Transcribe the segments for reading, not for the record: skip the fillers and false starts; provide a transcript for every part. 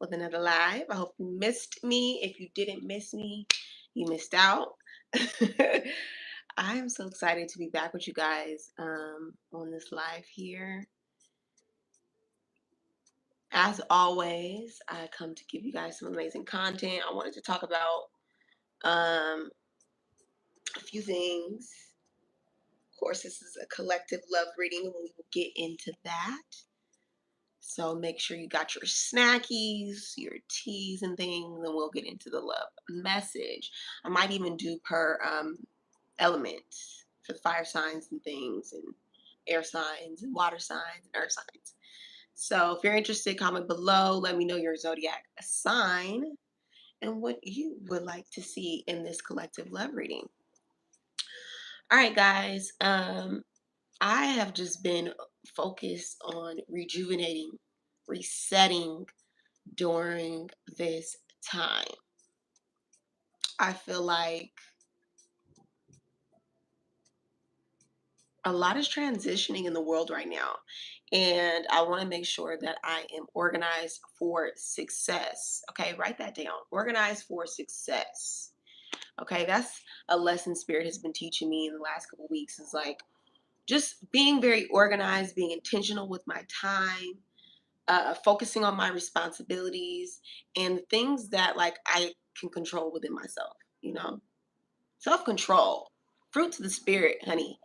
with another live. I hope you missed me. If you didn't miss me, you missed out. I am so excited to be back with you guys on this live here. As always, I come to give you guys some amazing content. I wanted to talk about a few things. Of course, this is a collective love reading, and we will get into that. So make sure you got your snackies, your teas and things, and we'll get into the love message. I might even do per element for fire signs and things, and air signs and water signs and earth signs. So if you're interested, comment below. Let me know your zodiac sign and what you would like to see in this collective love reading. All right, guys. I have just been focused on rejuvenating, resetting during this time. I feel like a lot is transitioning in the world right now, and I want to make sure that I am organized for success. Okay, write that down. Organized for success. Okay, that's a lesson Spirit has been teaching me in the last couple of weeks, is like just being very organized, being intentional with my time, focusing on my responsibilities and the things that like I can control within myself, you know. Self-control, fruits of the spirit, honey,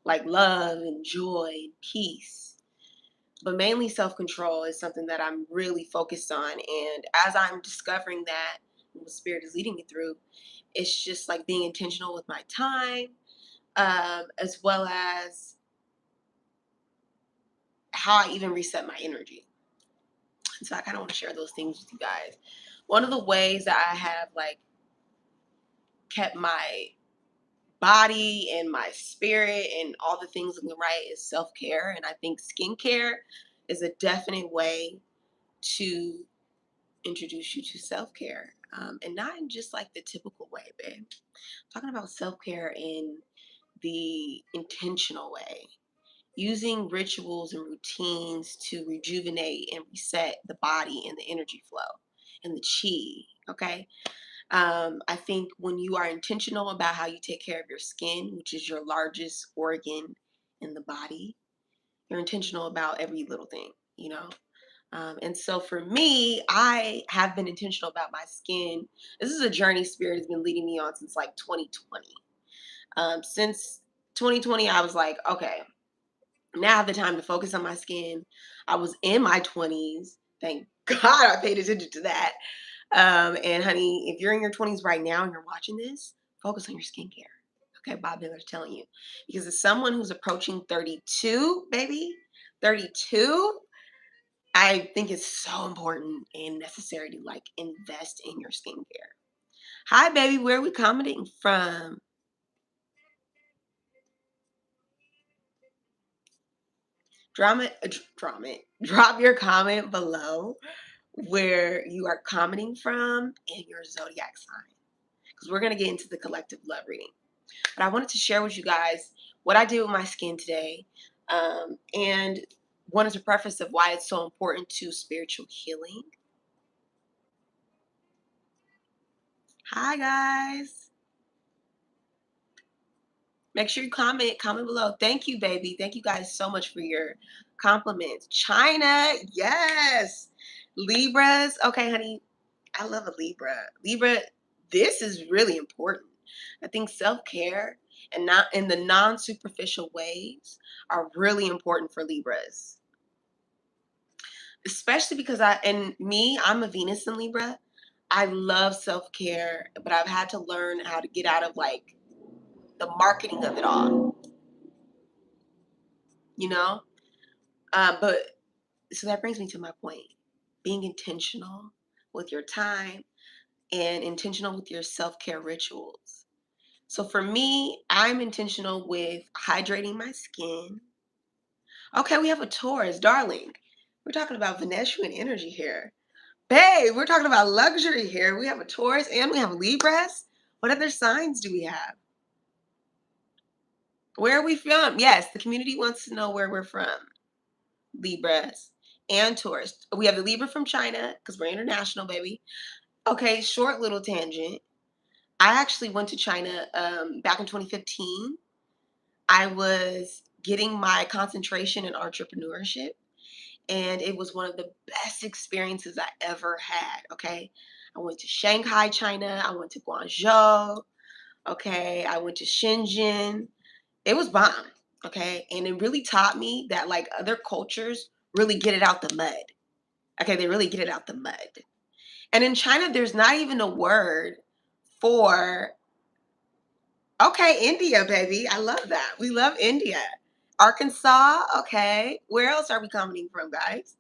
like love and joy and peace. But mainly self-control is something that I'm really focused on. And as I'm discovering that, and the spirit is leading me through, it's just like being intentional with my time, as well as how I even reset my energy. And so I kind of want to share those things with you guys. One of the ways that I have like kept my body and my spirit and all the things looking right is self-care. And I think skincare is a definite way to introduce you to self-care. And not in just like the typical way, babe. I'm talking about self-care in the intentional way. Using rituals and routines to rejuvenate and reset the body and the energy flow and the chi. Okay. I think when you are intentional about how you take care of your skin, which is your largest organ in the body, you're intentional about every little thing, you know? And so for me, I have been intentional about my skin. This is a journey Spirit has been leading me on since like 2020. Since 2020, I was like, okay, now I have the time to focus on my skin. I was in my 20s. Thank God I paid attention to that. And honey, if you're in your 20s right now and you're watching this, focus on your skincare. Okay, Bob Miller's telling you. Because as someone who's approaching 32, baby, 32, I think it's so important and necessary to like invest in your skincare. Hi, baby, where are we commenting from? Drop your comment below where you are commenting from and your zodiac sign. Because we're going to get into the collective love reading. But I wanted to share with you guys what I did with my skin today, and wanted to preface of why it's so important to spiritual healing. Hi, guys. Make sure you comment below. Thank you, baby. Thank you guys so much for your compliments. China, yes. Libras. Okay, honey. I love a Libra. Libra, this is really important. I think self-care and not in the non-superficial ways are really important for Libras. Especially because I'm a Venus in Libra. I love self-care, but I've had to learn how to get out of like the marketing of it all, you know? But so that brings me to my point. Being intentional with your time and intentional with your self-care rituals. So for me, I'm intentional with hydrating my skin. Okay, we have a Taurus, darling. We're talking about Venezuelan energy here. Babe, we're talking about luxury here. We have a Taurus and we have Libras. What other signs do we have? Where are we from? Yes, the community wants to know where we're from. Libras. and tourists. We have the Libra from China because we're international, baby. Okay, short little tangent. I actually went to China back in 2015. I was getting my concentration in entrepreneurship, and it was one of the best experiences I ever had. Okay, I went to Shanghai, China. I went to Guangzhou. Okay, I went to Shenzhen. It was bomb. Okay, and it really taught me that like other cultures really get it out the mud. Okay, they really get it out the mud. And in China, there's not even a word for, okay, India, baby. I love that. We love India. Arkansas, okay. Where else are we coming from, guys?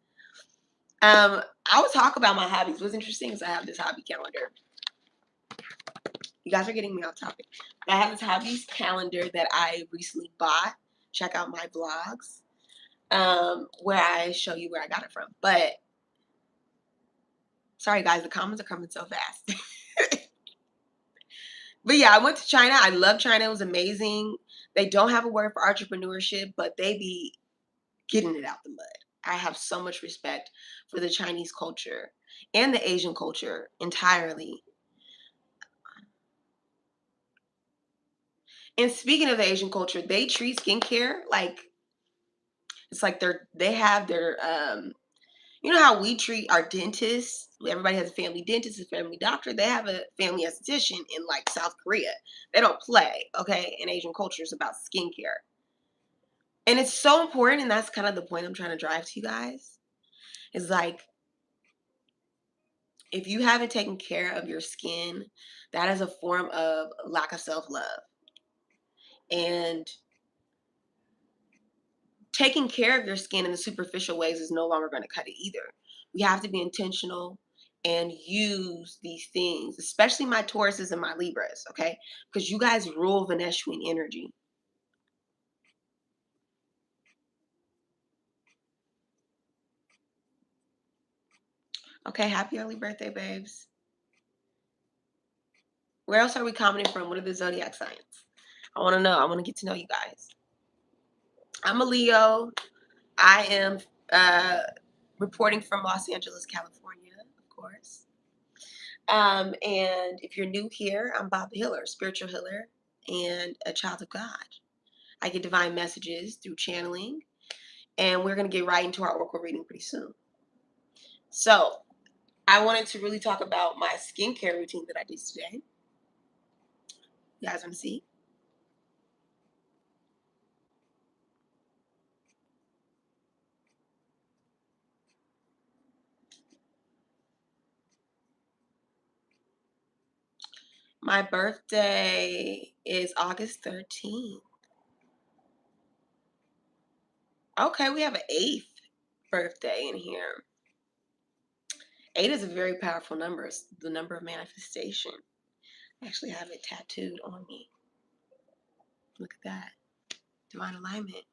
I will talk about my hobbies. What's interesting is I have this hobby calendar. You guys are getting me off topic. I have this hobbies calendar that I recently bought. Check out my blogs, where I show you where I got it from. But sorry, guys, the comments are coming so fast. But yeah, I went to China. I love China. It was amazing. They don't have a word for entrepreneurship, but they be getting it out the mud. I have so much respect for the Chinese culture and the Asian culture entirely. And speaking of the Asian culture, they treat skincare like it's like they have their you know how we treat our dentists? Everybody has a family dentist, a family doctor. They have a family esthetician in like South Korea. They don't play, okay? In Asian culture, it's about skincare. And it's so important, and that's kind of the point I'm trying to drive to you guys. Is like if you haven't taken care of your skin, that is a form of lack of self-love. And taking care of your skin in the superficial ways is no longer going to cut it either. We have to be intentional and use these things, especially my Tauruses and my Libras, okay? Because you guys rule Venezuelan energy. Okay, happy early birthday, babes. Where else are we commenting from? What are the zodiac signs? I want to know. I want to get to know you guys. I'm a Leo. I am uh, reporting from Los Angeles, California, of course. And if you're new here, I'm Bob the Healer, spiritual healer, and a child of God. I get divine messages through channeling, and we're going to get right into our oracle reading pretty soon. So, I wanted to really talk about my skincare routine that I did today. You guys want to see? My birthday is August 13th. Okay, we have an eighth birthday in here. Eight is a very powerful number. It's the number of manifestation. I actually have it tattooed on me. Look at that. Divine alignment.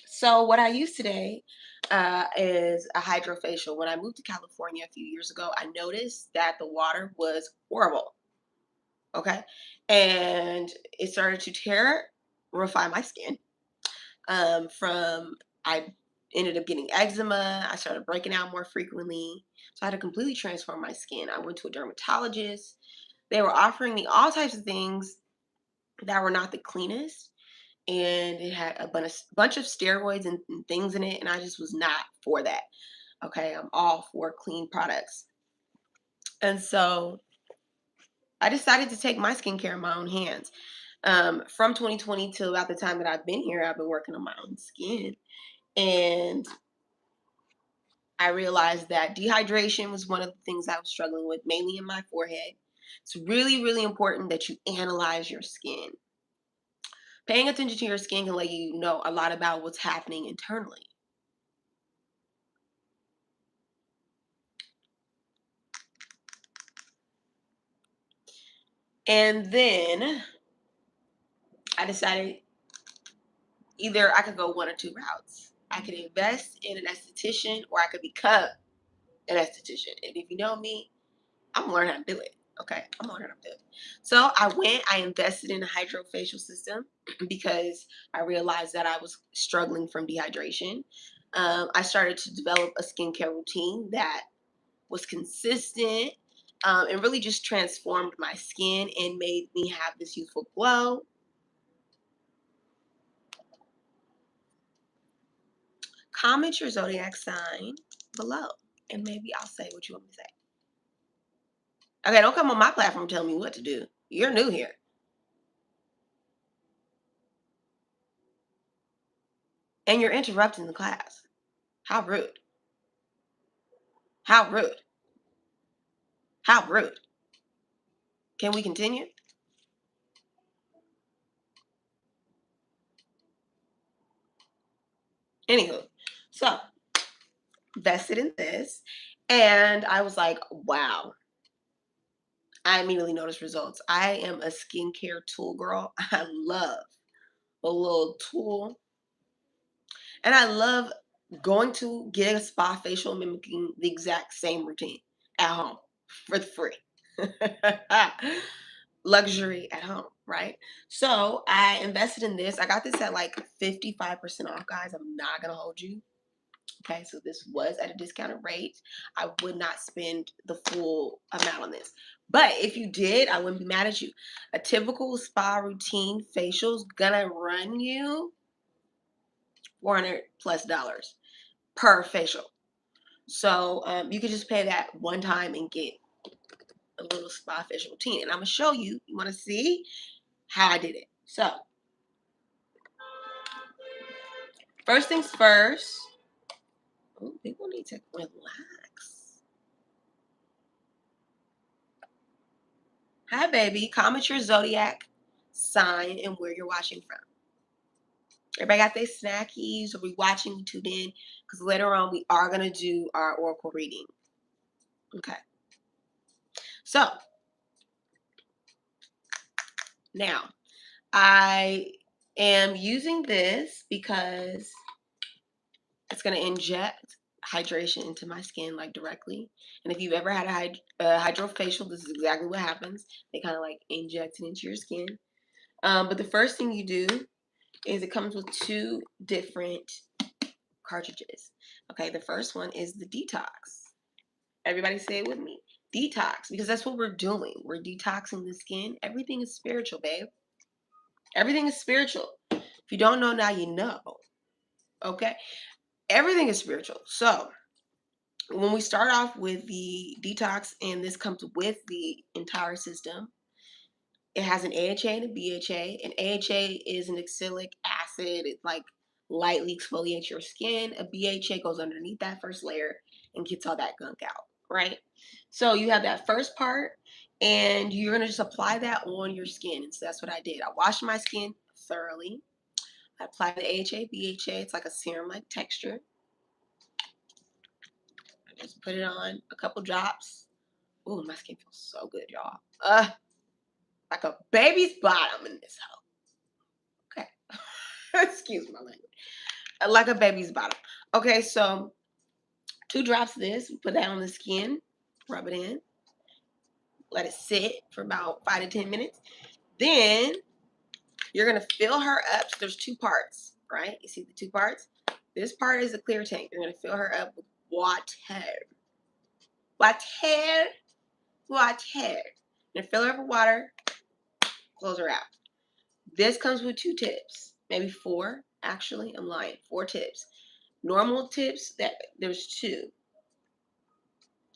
So what I use today is a hydrofacial. When I moved to California a few years ago, I noticed that the water was horrible. Okay. And it started to terrify my skin. From I ended up getting eczema. I started breaking out more frequently. So I had to completely transform my skin. I went to a dermatologist. They were offering me all types of things that were not the cleanest. And it had a bunch of steroids and things in it. And I just was not for that. Okay. I'm all for clean products. And so I decided to take my skincare in my own hands. From 2020 to about the time that I've been here, I've been working on my own skin. And I realized that dehydration was one of the things I was struggling with, mainly in my forehead. It's really, really important that you analyze your skin. Paying attention to your skin can let you know a lot about what's happening internally. And then I decided either I could go one or two routes. I could invest in an esthetician or I could become an esthetician. And if you know me, I'm learning how to do it. Okay, I'm on it. I'm good. So I invested in a hydrofacial system because I realized that I was struggling from dehydration. I started to develop a skincare routine that was consistent, and really just transformed my skin and made me have this youthful glow. Comment your zodiac sign below, and maybe I'll say what you want me to say. Okay, don't come on my platform telling me what to do. You're new here. And you're interrupting the class. How rude. How rude. How rude. Can we continue? Anywho, so invested in this, and I was like, wow. I immediately noticed results. I am a skincare tool girl. I love a little tool, and I love going to get a spa facial mimicking the exact same routine at home for free. Luxury at home, right? So I invested in this. I got this at like 55% off, guys. I'm not gonna hold you. Okay, so this was at a discounted rate. I would not spend the full amount on this. But if you did, I wouldn't be mad at you. A typical spa routine facial is gonna run you $400 plus per facial. So you could just pay that one time and get a little spa facial routine. And I'm gonna show you. You want to see how I did it? So first things first. Ooh, people need to relax. Hi, baby. Comment your zodiac sign and where you're watching from. Everybody got their snackies? Are we watching? We tuned in? Because later on we are gonna do our oracle reading. Okay. So now I am using this because it's gonna inject hydration into my skin like directly. And if you've ever had a hydrofacial, this is exactly what happens. They kind of like inject it into your skin. But the first thing you do is it comes with two different cartridges. Okay, the first one is the detox. Everybody say it with me. Detox, because that's what we're doing. We're detoxing the skin. Everything is spiritual, babe. Everything is spiritual. If you don't know now, you know. Okay? Everything is spiritual. So, when we start off with the detox, and this comes with the entire system, it has an AHA and a BHA. And AHA is an acylic acid. It like lightly exfoliates your skin. A BHA goes underneath that first layer and gets all that gunk out, right? So you have that first part, and you're gonna just apply that on your skin. And so that's what I did. I washed my skin thoroughly. I applied the AHA, BHA. It's like a serum-like texture. I just put it on a couple drops. Ooh, my skin feels so good, y'all. Like a baby's bottom in this hoe. Okay. Excuse my language. Like a baby's bottom. Okay, so 2 drops of this. Put that on the skin. Rub it in. Let it sit for about 5 to 10 minutes. Then you're gonna fill her up. So there's 2 parts, right? You see the 2 parts? This part is a clear tank. You're gonna fill her up with water. Water. Water. You're gonna fill her up with water. Close her out. This comes with 2 tips, maybe 4. Actually, I'm lying. 4 tips. Normal tips, that there's 2.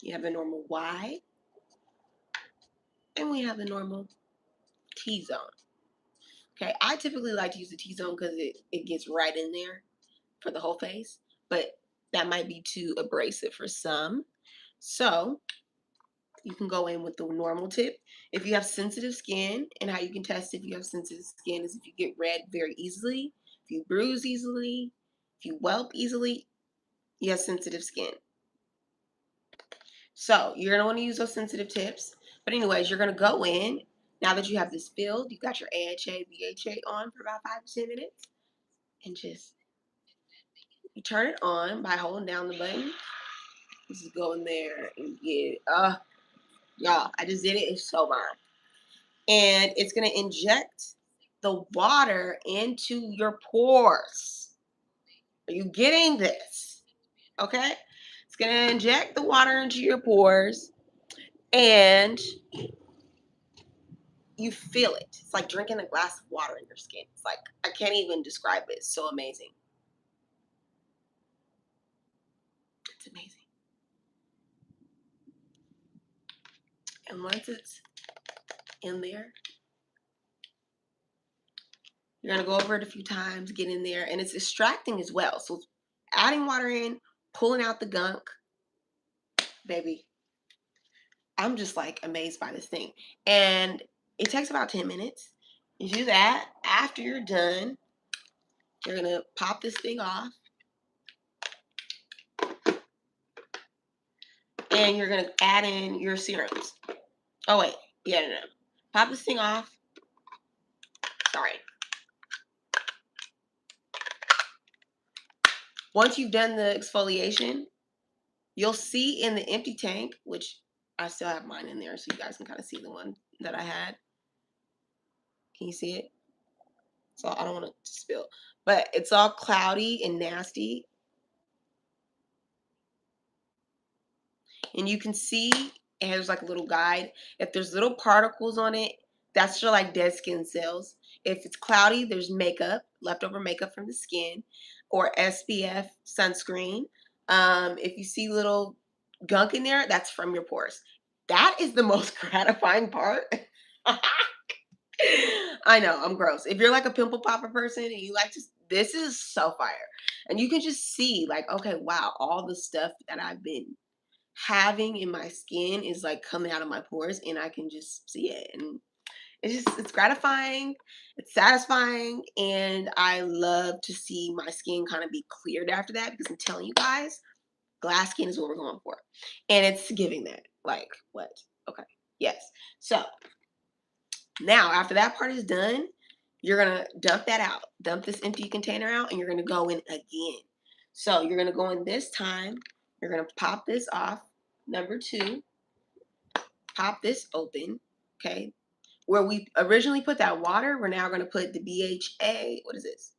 You have the normal Y, and we have the normal T-zone. Okay, I typically like to use the T-zone because it gets right in there for the whole face, but that might be too abrasive for some. So you can go in with the normal tip. If you have sensitive skin, and how you can test if you have sensitive skin is if you get red very easily, if you bruise easily, if you whelp easily, you have sensitive skin. So you're gonna want to use those sensitive tips. But anyways, you're gonna go in. Now that you have this filled, you've got your AHA, BHA on for about 5 to 10 minutes, and just you turn it on by holding down the button. Just go in there and get Y'all, I just did it. It's so bomb. And it's going to inject the water into your pores. Are you getting this? Okay. It's going to inject the water into your pores and you feel it. It's like drinking a glass of water in your skin. It's like, I can't even describe it. It's so amazing. It's amazing. And once it's in there, you're going to go over it a few times, get in there, and it's extracting as well. So adding water in, pulling out the gunk, baby. I'm just like amazed by this thing. And it takes about 10 minutes. You do that. After you're done, you're going to pop this thing off. And you're going to add in your serums. Oh, wait. Yeah, no. Pop this thing off. Sorry. Once you've done the exfoliation, you'll see in the empty tank, which I still have mine in there so you guys can kind of see the one that I had. Can you see it? So I don't want it to spill. But it's all cloudy and nasty. And you can see it has like a little guide. If there's little particles on it, that's your like dead skin cells. If it's cloudy, there's makeup, leftover makeup from the skin, or SPF sunscreen. If you see little gunk in there, that's from your pores. That is the most gratifying part. I know, I'm gross. If you're like a pimple popper person and you like to, this is so fire. And you can just see like, okay, wow, all the stuff that I've been having in my skin is like coming out of my pores and I can just see it. And it's gratifying, it's satisfying, and I love to see my skin kind of be cleared after that because I'm telling you guys, glass skin is what we're going for. And it's giving that. Like, what? Okay. Yes. So now after that part is done, you're gonna dump that out. Dump this empty container out and you're gonna go in again. So you're gonna go in this time, you're gonna pop this off. Number 2, pop this open, okay? Where we originally put that water, we're now gonna put the BHA, what is this?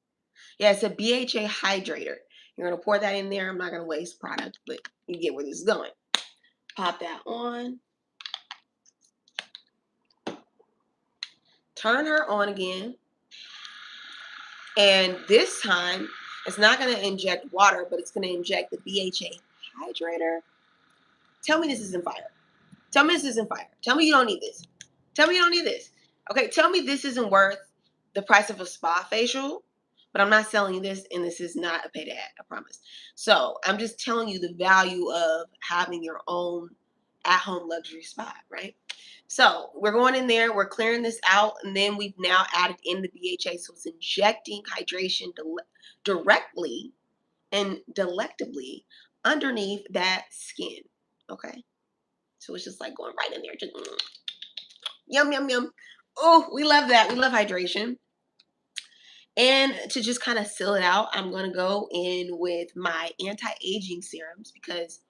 Yeah, it's a BHA hydrator. You're gonna pour that in there. I'm not gonna waste product, but you get where this is going. Pop that on. Turn her on again. And this time, it's not gonna inject water, but it's gonna inject the BHA hydrator. Tell me this isn't fire. Tell me this isn't fire. Tell me you don't need this. Tell me you don't need this. Okay, tell me this isn't worth the price of a spa facial, but I'm not selling you this, and this is not a paid ad, I promise. So I'm just telling you the value of having your own at-home luxury spa, right? So we're going in there, we're clearing this out, and then we've now added in the BHA, so it's injecting hydration directly and delectably underneath that skin, okay? So it's just like going right in there, just yum, yum, yum. Oh, we love that. We love hydration. And to just kind of seal it out, I'm going to go in with my anti-aging serums because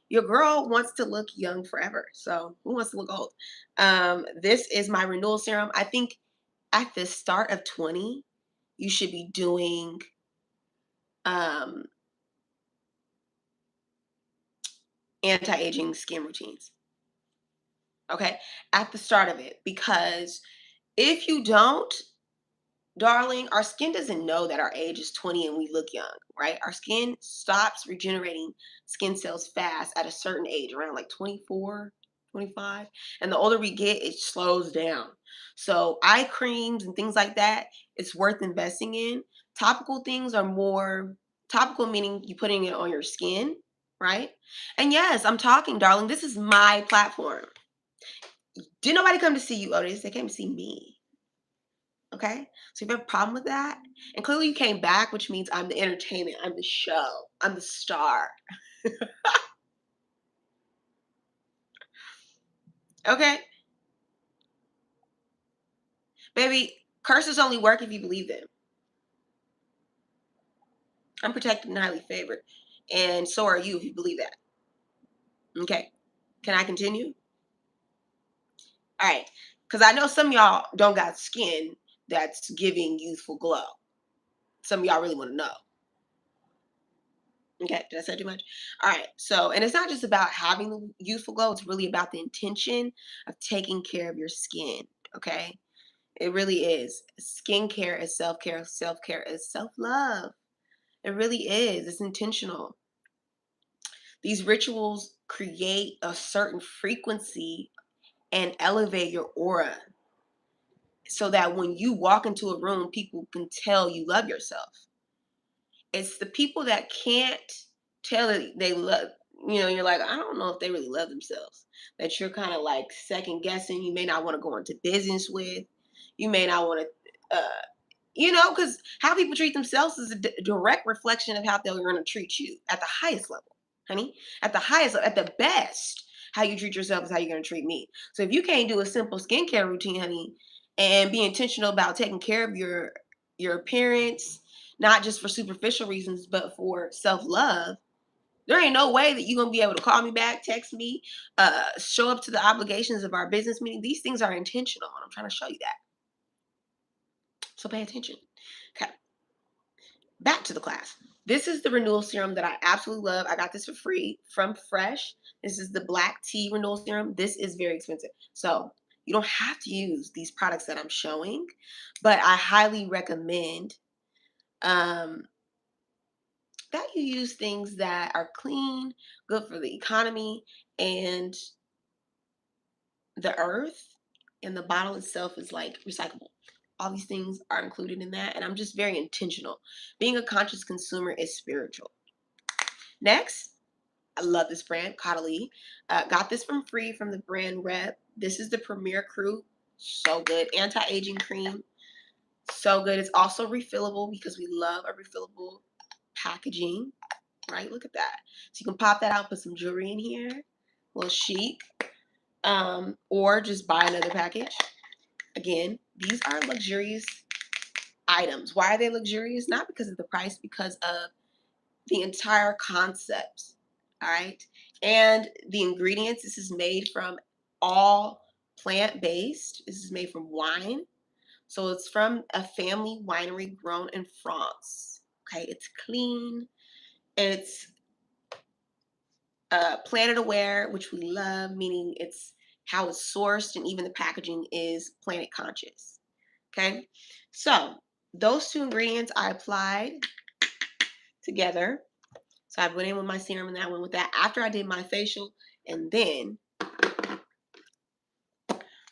your girl wants to look young forever. So who wants to look old? This is my renewal serum. I think at the start of 20, you should be doing um, anti-aging skin routines. Okay, at the start of it, because if you don't, darling, our skin doesn't know that our age is 20 and we look young, right? Our skin stops regenerating skin cells fast at a certain age, around like 24, 25. And the older we get, it slows down. So eye creams and things like that, it's worth investing in. Topical things are more topical, meaning you putting it on your skin, right? And yes, I'm talking, darling. This is my platform. Did nobody come to see you, Otis? They came to see me. Okay? So if you have a problem with that, and clearly you came back, which means I'm the entertainment, I'm the show, I'm the star. Okay? Baby, curses only work if you believe them. I'm protected and highly favored. And so are you if you believe that. Okay. Can I continue? All right. Because I know some of y'all don't got skin that's giving youthful glow. Some of y'all really want to know. Okay, did I say too much? All right. So, and it's not just about having the youthful glow, it's really about the intention of taking care of your skin. Okay. It really is. Skincare is self care, self care is self love. It really is. It's intentional. These rituals create a certain frequency and elevate your aura so that when you walk into a room, people can tell you love yourself. It's the people that can't tell that they love, you're like, I don't know if they really love themselves. That you're kind of like second guessing. You may not want to go into business with. You may not want to, because how people treat themselves is a direct reflection of how they're going to treat you at the highest level, honey. At the highest, at the best, how you treat yourself is how you're going to treat me. So if you can't do a simple skincare routine, honey, and be intentional about taking care of your appearance, not just for superficial reasons, but for self love, there ain't no way that you're gonna be able to call me back, text me, show up to the obligations of our business meeting. These things are intentional, and I'm trying to show you that. So pay attention. Okay. Back to the class. This is the renewal serum that I absolutely love. I got this for free from Fresh. This is the black tea renewal serum. This is very expensive. So you don't have to use these products that I'm showing, but I highly recommend um, that you use things that are clean, good for the economy, and the earth, and the bottle itself is like recyclable. All these things are included in that, and I'm just very intentional. Being a conscious consumer is spiritual. Next, I love this brand, Caudalie. Got this from free from the brand rep. This is the Premier Crew. So good. Anti-aging cream. So good. It's also refillable because we love a refillable packaging. Right? Look at that. So you can pop that out, put some jewelry in here. A little chic. Or just buy another package. Again, these are luxurious items. Why are they luxurious? Not because of the price, because of the entire concept. All right. And the ingredients, this is made from all plant-based. This is made from wine. So it's from a family winery grown in France. Okay. It's clean. It's planet aware, which we love, meaning it's how it's sourced, and even the packaging is planet conscious. Okay. So those two ingredients I applied together. So I went in with my serum and then I went with that after I did my facial. And then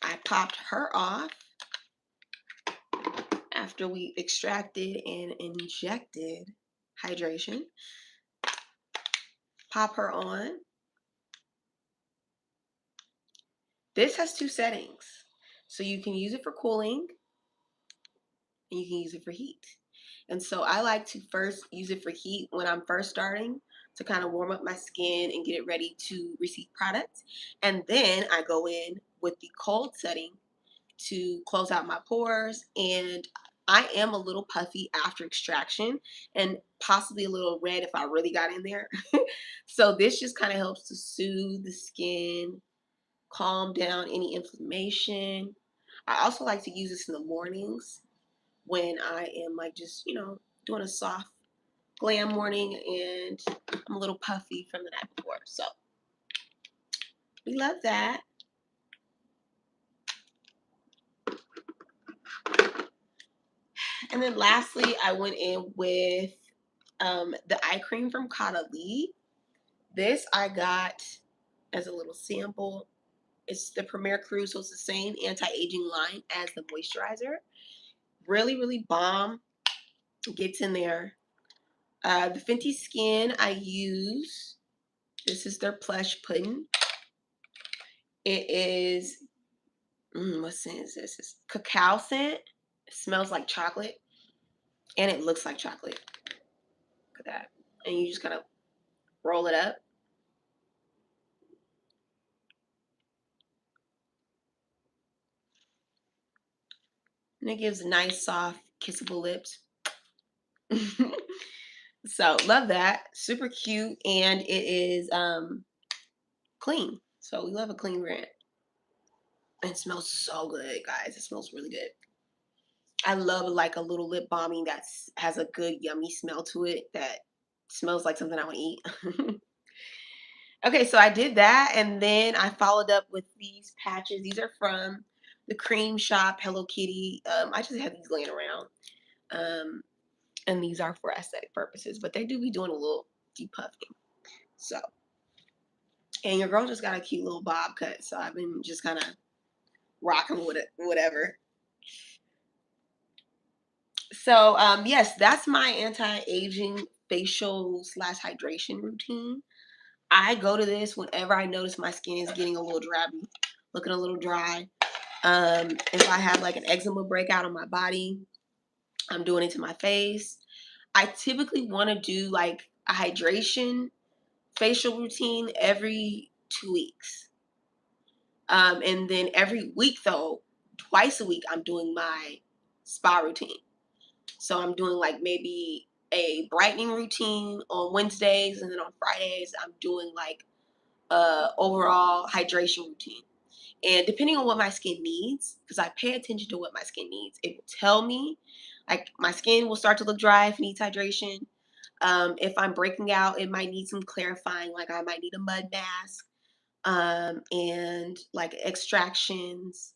I popped her off after we extracted and injected hydration. Pop her on. This has two settings. So you can use it for cooling and you can use it for heat. And so I like to first use it for heat when I'm first starting to kind of warm up my skin and get it ready to receive product. And then I go in with the cold setting to close out my pores. And I am a little puffy after extraction and possibly a little red if I really got in there. So this just kind of helps to soothe the skin, calm down any inflammation. I also like to use this in the mornings when I am like just, doing a soft glam morning and I'm a little puffy from the night before. So we love that. And then lastly, I went in with the eye cream from Caudalie. This I got as a little sample. It's the Premier Crew, so it's the same anti-aging line as the moisturizer. Really, really bomb. Gets in there. The Fenty Skin I use. This is their plush pudding. It is, what scent is this? It's cacao scent. It smells like chocolate. And it looks like chocolate. Look at that. And you just kind of roll it up. And it gives nice, soft, kissable lips. So love that. Super cute. And it is clean. So we love a clean brand. It smells so good, guys. It smells really good. I love like a little lip balmy that's has a good yummy smell to it that smells like something I want to eat. Okay, so I did that, and then I followed up with these patches. These are from the Cream Shop Hello Kitty. I just had these laying around, um, and these are for aesthetic purposes, but they do be doing a little depuffing. So, and your girl just got a cute little bob cut, so I've been just kind of rocking with it, whatever. So, yes, that's my anti-aging facial slash hydration routine. I go to this whenever I notice my skin is getting a little drabby, looking a little dry. If I have like an eczema breakout on my body, I'm doing it to my face. I typically want to do like a hydration facial routine every 2 weeks. And then every week though, twice a week, I'm doing my spa routine. So I'm doing like maybe a brightening routine on Wednesdays, and then on Fridays, I'm doing like overall hydration routine. And depending on what my skin needs, because I pay attention to what my skin needs, it will tell me. Like my skin will start to look dry if it needs hydration. If I'm breaking out, it might need some clarifying. Like I might need a mud mask, and like extractions,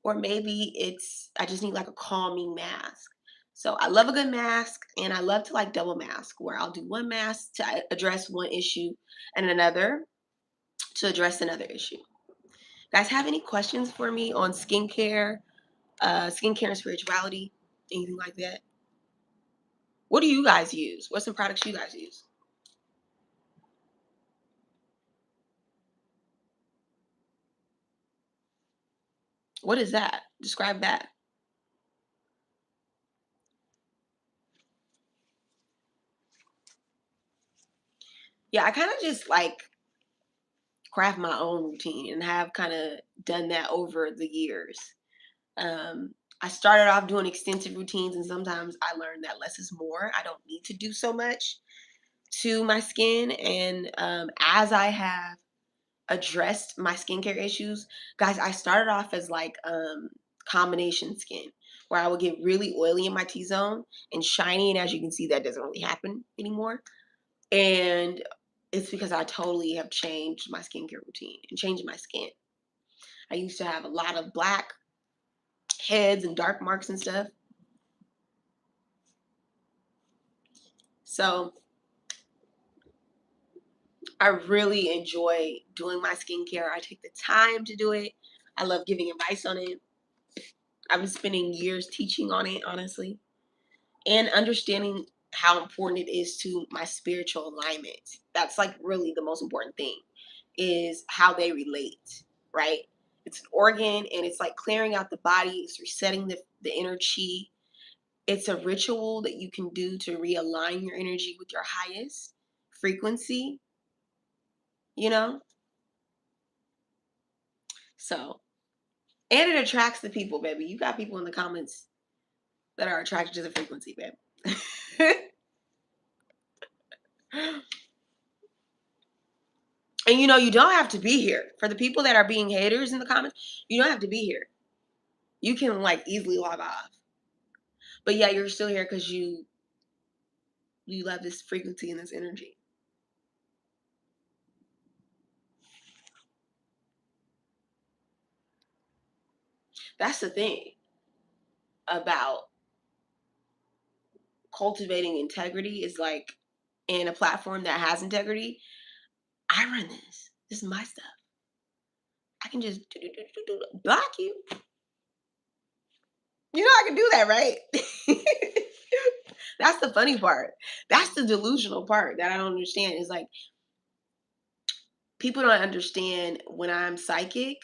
or maybe I just need like a calming mask. So I love a good mask, and I love to like double mask, where I'll do one mask to address one issue and another to address another issue. Guys, have any questions for me on skincare and spirituality, anything like that? What do you guys use? What's some products you guys use? What is that? Describe that. Yeah, I kind of just like craft my own routine and have kind of done that over the years. Um, I started off doing extensive routines, and sometimes I learned that less is more. I don't need to do so much to my skin. And as I have addressed my skincare issues, guys, I started off as like combination skin, where I would get really oily in my T zone and shiny. And as you can see, that doesn't really happen anymore. And it's because I totally have changed my skincare routine and changed my skin. I used to have a lot of black heads and dark marks and stuff. So I really enjoy doing my skincare. I take the time to do it. I love giving advice on it. I've been spending years teaching on it, honestly, and understanding how important it is to my spiritual alignment. That's like really the most important thing, is how they relate, right? It's an organ, and it's like clearing out the body, it's resetting the inner chi. It's a ritual that you can do to realign your energy with your highest frequency, you know? So, and it attracts the people, baby. You got people in the comments that are attracted to the frequency, baby. And you don't have to be here. For the people that are being haters in the comments, you don't have to be here. You can like easily log off. But yeah, you're still here because you love this frequency and this energy. That's the thing about cultivating integrity, is like, in a platform that has integrity, I run this. This is my stuff. I can just block you. I can do that, right? That's the funny part. That's the delusional part that I don't understand. Is like, people don't understand when I'm psychic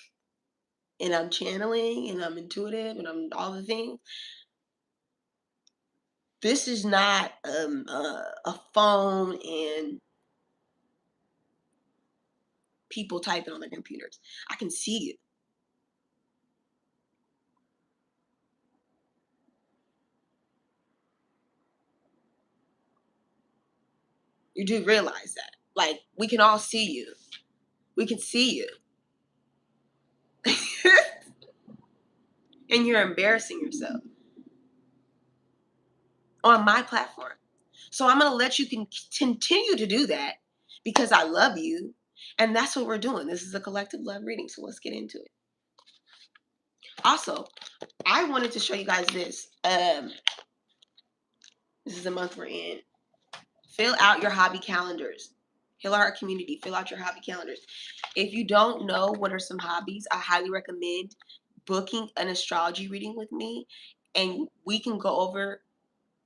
and I'm channeling and I'm intuitive and I'm all the things. This is not a phone and people typing on their computers. I can see you. You do realize that. Like, we can all see you. We can see you. and you're embarrassing yourself on my platform. So I'm going to let you continue to do that because I love you. And that's what we're doing. This is a collective love reading. So let's get into it. Also, I wanted to show you guys this. This is the month we're in. Fill out your hobby calendars. Heal Heart community, fill out your hobby calendars. If you don't know what are some hobbies, I highly recommend booking an astrology reading with me, and we can go over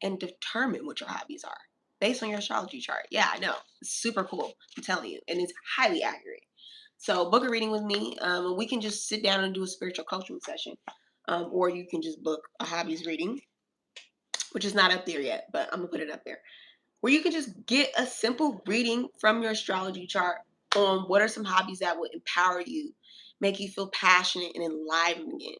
and determine what your hobbies are based on your astrology chart. Yeah, I know. It's super cool. I'm telling you. And it's highly accurate. So book a reading with me. And we can just sit down and do a spiritual coaching session. Or you can just book a hobbies reading, which is not up there yet, but I'm going to put it up there, where you can just get a simple reading from your astrology chart on what are some hobbies that would empower you, make you feel passionate and enlivened again.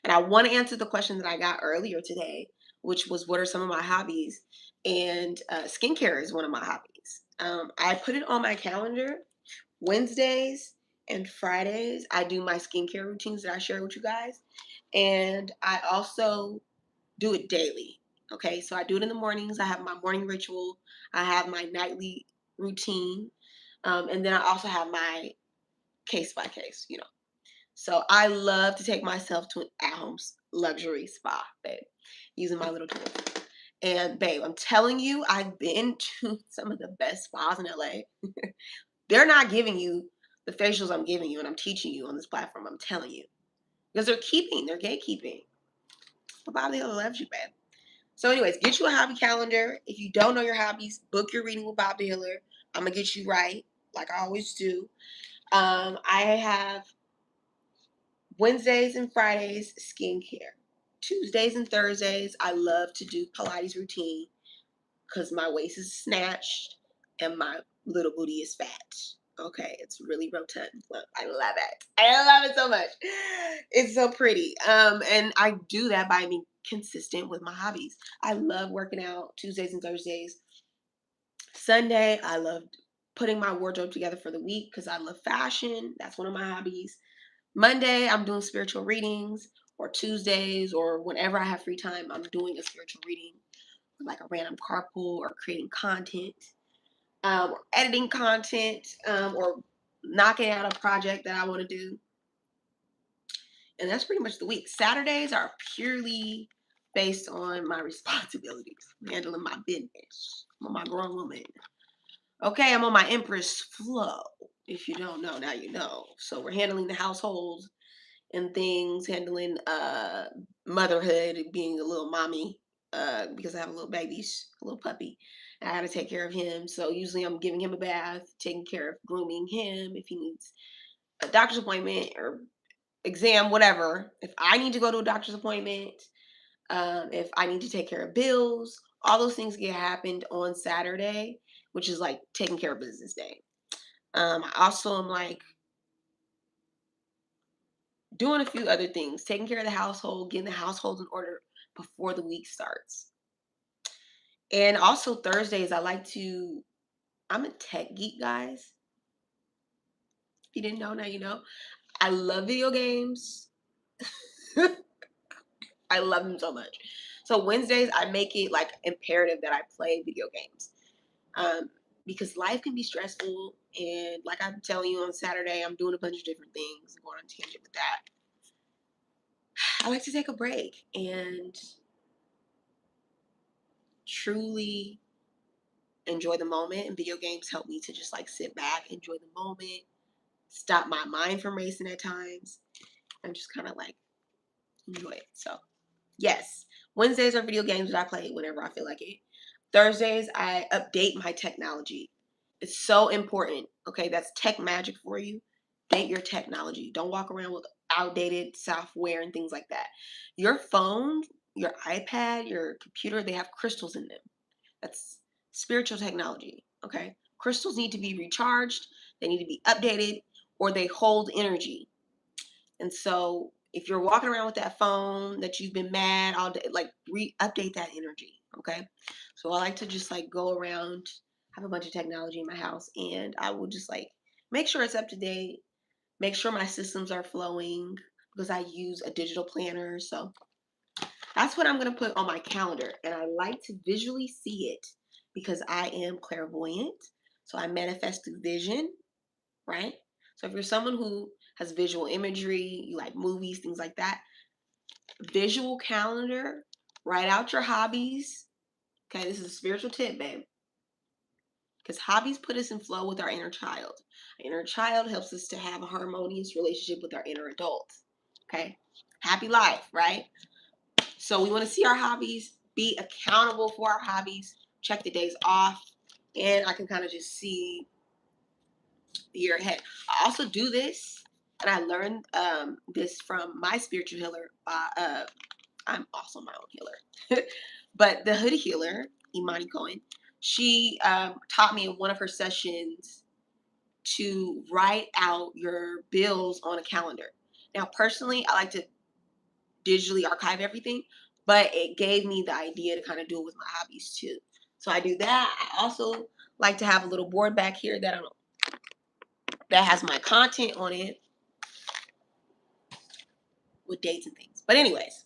And I want to answer the question that I got earlier today, which was what are some of my hobbies? And skincare is one of my hobbies. I put it on my calendar. Wednesdays and Fridays, I do my skincare routines that I share with you guys. And I also do it daily. Okay, so I do it in the mornings. I have my morning ritual. I have my nightly routine. And then I also have my case by case, So I love to take myself to an at-home luxury spa, babe, using my little tool. And babe, I'm telling you, I've been to some of the best spas in LA. They're not giving you the facials I'm giving you and I'm teaching you on this platform. I'm telling you. Because they're gatekeeping. But Bobby Hill loves you, babe. So anyways, get you a hobby calendar. If you don't know your hobbies, book your reading with Bob the Healer. I'm going to get you right, like I always do. I have Wednesdays and Fridays, skincare. Tuesdays and Thursdays, I love to do Pilates routine because my waist is snatched and my little booty is fat. Okay, it's really rotund. I love it. I love it so much. It's so pretty. And I do that by being consistent with my hobbies. I love working out Tuesdays and Thursdays. Sunday, I love putting my wardrobe together for the week because I love fashion. That's one of my hobbies. Monday, I'm doing spiritual readings, or Tuesdays, or whenever I have free time, I'm doing a spiritual reading, like a random carpool, or creating content, or editing content, or knocking out a project that I want to do. And that's pretty much the week. Saturdays are purely based on my responsibilities, handling my business. I'm my grown woman. Okay, I'm on my Empress flow. If you don't know, now you know. So we're handling the household and things, handling motherhood, being a little mommy, because I have a little baby, a little puppy. I had to take care of him. So usually I'm giving him a bath, taking care of grooming him if he needs a doctor's appointment or exam, whatever. If I need to go to a doctor's appointment, if I need to take care of bills, all those things get happened on Saturday, which is like taking care of business day. I also am like doing a few other things, taking care of the household, getting the household in order before the week starts. And also Thursdays, I'm a tech geek, guys. If you didn't know, now you know. I love video games. I love them so much. So Wednesdays, I make it like imperative that I play video games. Um, because life can be stressful. And like I'm telling you on Saturday, I'm doing a bunch of different things, going on tangent with that. I like to take a break and truly enjoy the moment. And video games help me to just like sit back, enjoy the moment, stop my mind from racing at times, and just kind of like enjoy it. So, yes, Wednesdays are video games that I play whenever I feel like it. Thursdays, I update my technology. It's so important. Okay, that's tech magic for you. Date your technology. Don't walk around with outdated software and things like that. Your phone, your iPad, your computer, they have crystals in them. That's spiritual technology. Okay, crystals need to be recharged. They need to be updated, or they hold energy. And so, if you're walking around with that phone that you've been mad all day, like update that energy. Okay, so I like to just like go around, have a bunch of technology in my house, and I will just like make sure it's up to date, make sure my systems are flowing. because I use a digital planner. So that's what I'm going to put on my calendar. And I like to visually see it because I am clairvoyant. So I manifest through vision, right? So if you're someone who has visual imagery, you like movies, things like that, visual calendar, write out your hobbies. Okay, this is a spiritual tip, babe. Because hobbies put us in flow with our inner child. Our inner child helps us to have a harmonious relationship with our inner adult. Okay, happy life, right? So we want to see our hobbies, be accountable for our hobbies, check the days off, and I can kind of just see the year ahead. I also do this, and I learned this from my spiritual healer. I'm also my own healer, but the hoodie healer, Imani Cohen, she taught me in one of her sessions to write out your bills on a calendar. Now, personally, I like to digitally archive everything, but it gave me the idea to kind of do it with my hobbies too. So I do that. I also like to have a little board back here that has my content on it with dates and things. But anyways,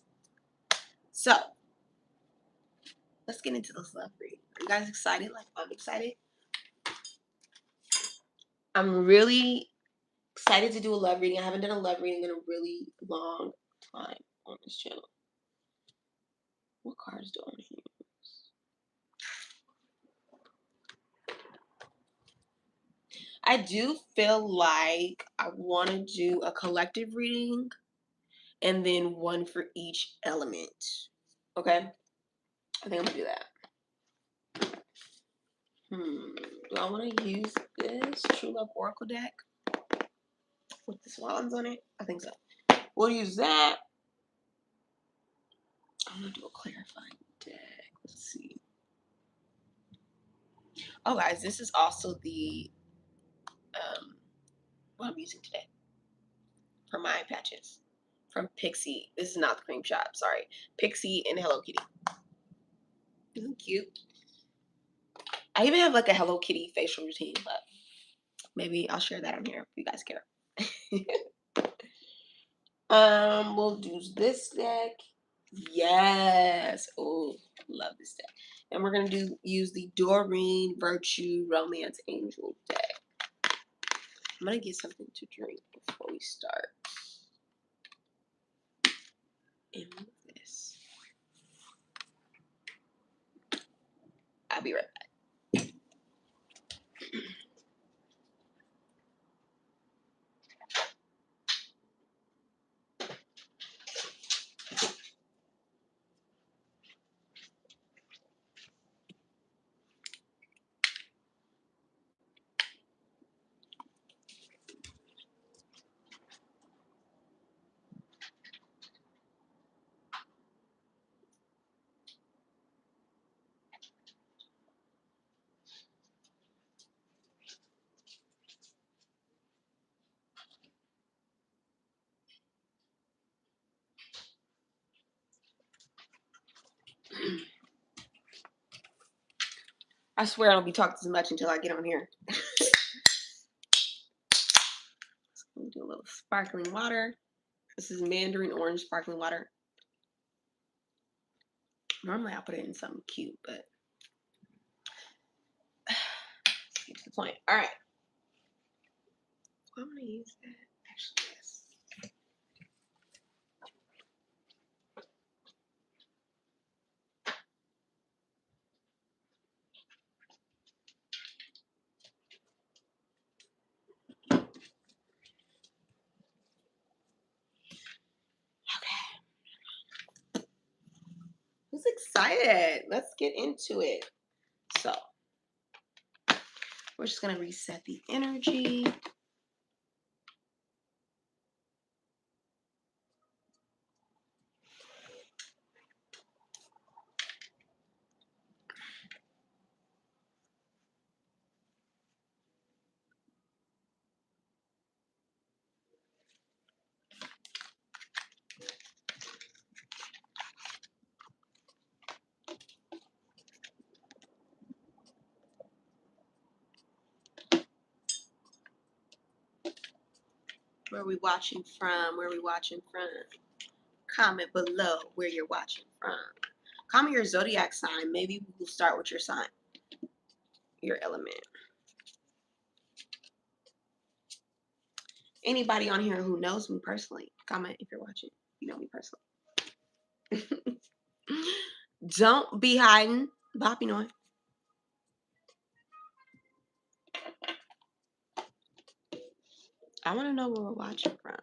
so let's get into this love reading. Are you guys excited? Like I'm excited. I'm really excited to do a love reading. I haven't done a love reading in a really long time on this channel. What cards do I want to use? I do feel like I want to do a collective reading and then one for each element. Okay? I think I'm going to do that. Do I want to use this True Love Oracle deck with the swans on it? I think so. We'll use that. I'm going to do a clarifying deck. Let's see. Oh, guys, this is also the what I'm using today for my patches from Pixie. This is not the cream shop, sorry. Pixie and Hello Kitty. Isn't it cute? I even have like a Hello Kitty facial routine, but maybe I'll share that on here if you guys care. We'll do this deck. Yes. Oh, love this deck. And we're gonna use the Doreen Virtue Romance Angel deck. I'm gonna get something to drink before we start. And this. I'll be right back. I swear I don't be talking too much until I get on here. Let me do a little sparkling water. This is Mandarin Orange sparkling water. Normally I'll put it in something cute, but let's get to the point. All right. I'm gonna use that. Actually, yes. Okay. Who's excited? Let's get into it. So we're just gonna reset the energy. Where are we watching from? Where are we watching from? Comment below where you're watching from. Comment your zodiac sign. Maybe we'll start with your sign, your element. Anybody on here who knows me personally, comment if you're watching. You know me personally. Don't be hiding. Boppy Noy. I want to know where we're watching from.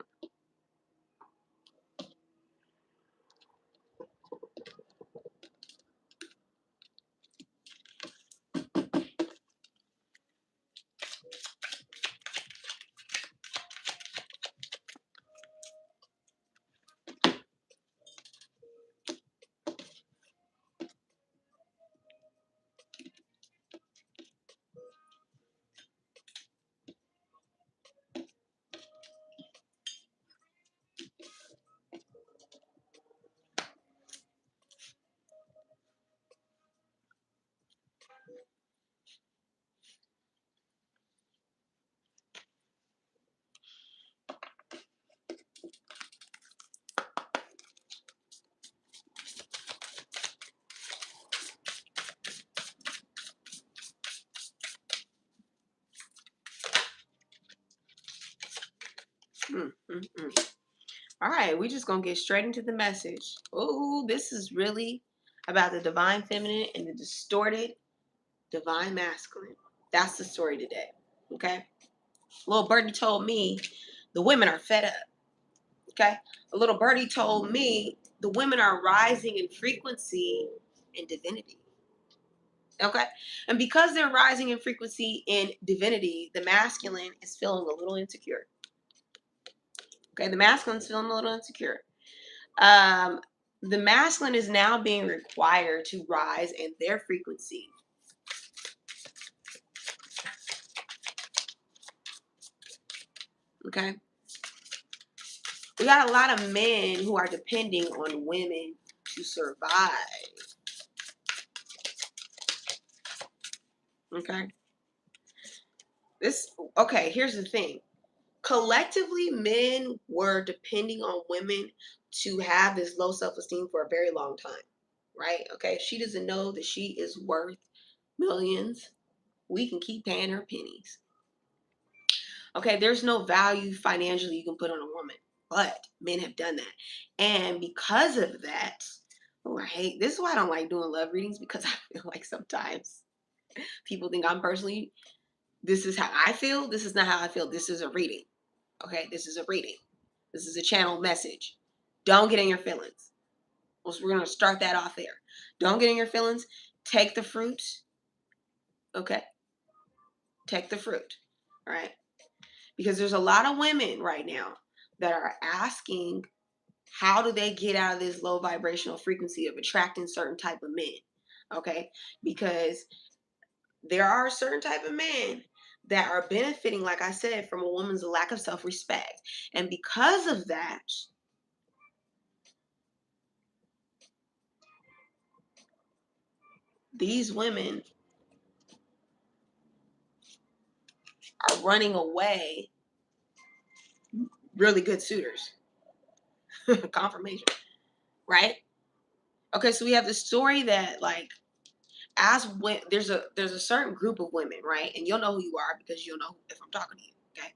All right, we just gonna get straight into the message. Oh, this is really about the divine feminine and the distorted divine masculine. That's the story today. Okay. Little birdie told me the women are fed up. Okay. A little birdie told me the women are rising in frequency and divinity. Okay. And because they're rising in frequency in divinity, the masculine is feeling a little insecure. Okay. The masculine is feeling a little insecure. Um, the masculine is now being required to rise in their frequency. Okay. We got a lot of men who are depending on women to survive. Okay. Here's the thing. Collectively, men were depending on women to have this low self-esteem for a very long time. Right? Okay. She doesn't know that she is worth millions. We can keep paying her pennies. Okay, there's no value financially you can put on a woman, but men have done that. And because of that, oh, I hate this is why I don't like doing love readings, because I feel like sometimes people think I'm personally, this is how I feel. This is not how I feel. This is a reading. Okay, this is a reading. This is a channel message. Don't get in your feelings. We're going to start that off there. Don't get in your feelings. Take the fruit. Okay, take the fruit. All right. Because there's a lot of women right now that are asking, how do they get out of this low vibrational frequency of attracting certain type of men? Okay, because there are certain type of men that are benefiting, like I said, from a woman's lack of self-respect. And because of that, these women are running away really good suitors. Confirmation, right? Okay, so we have the story that, like, as when there's a certain group of women, right? And you'll know who you are because you'll know if I'm talking to you. Okay.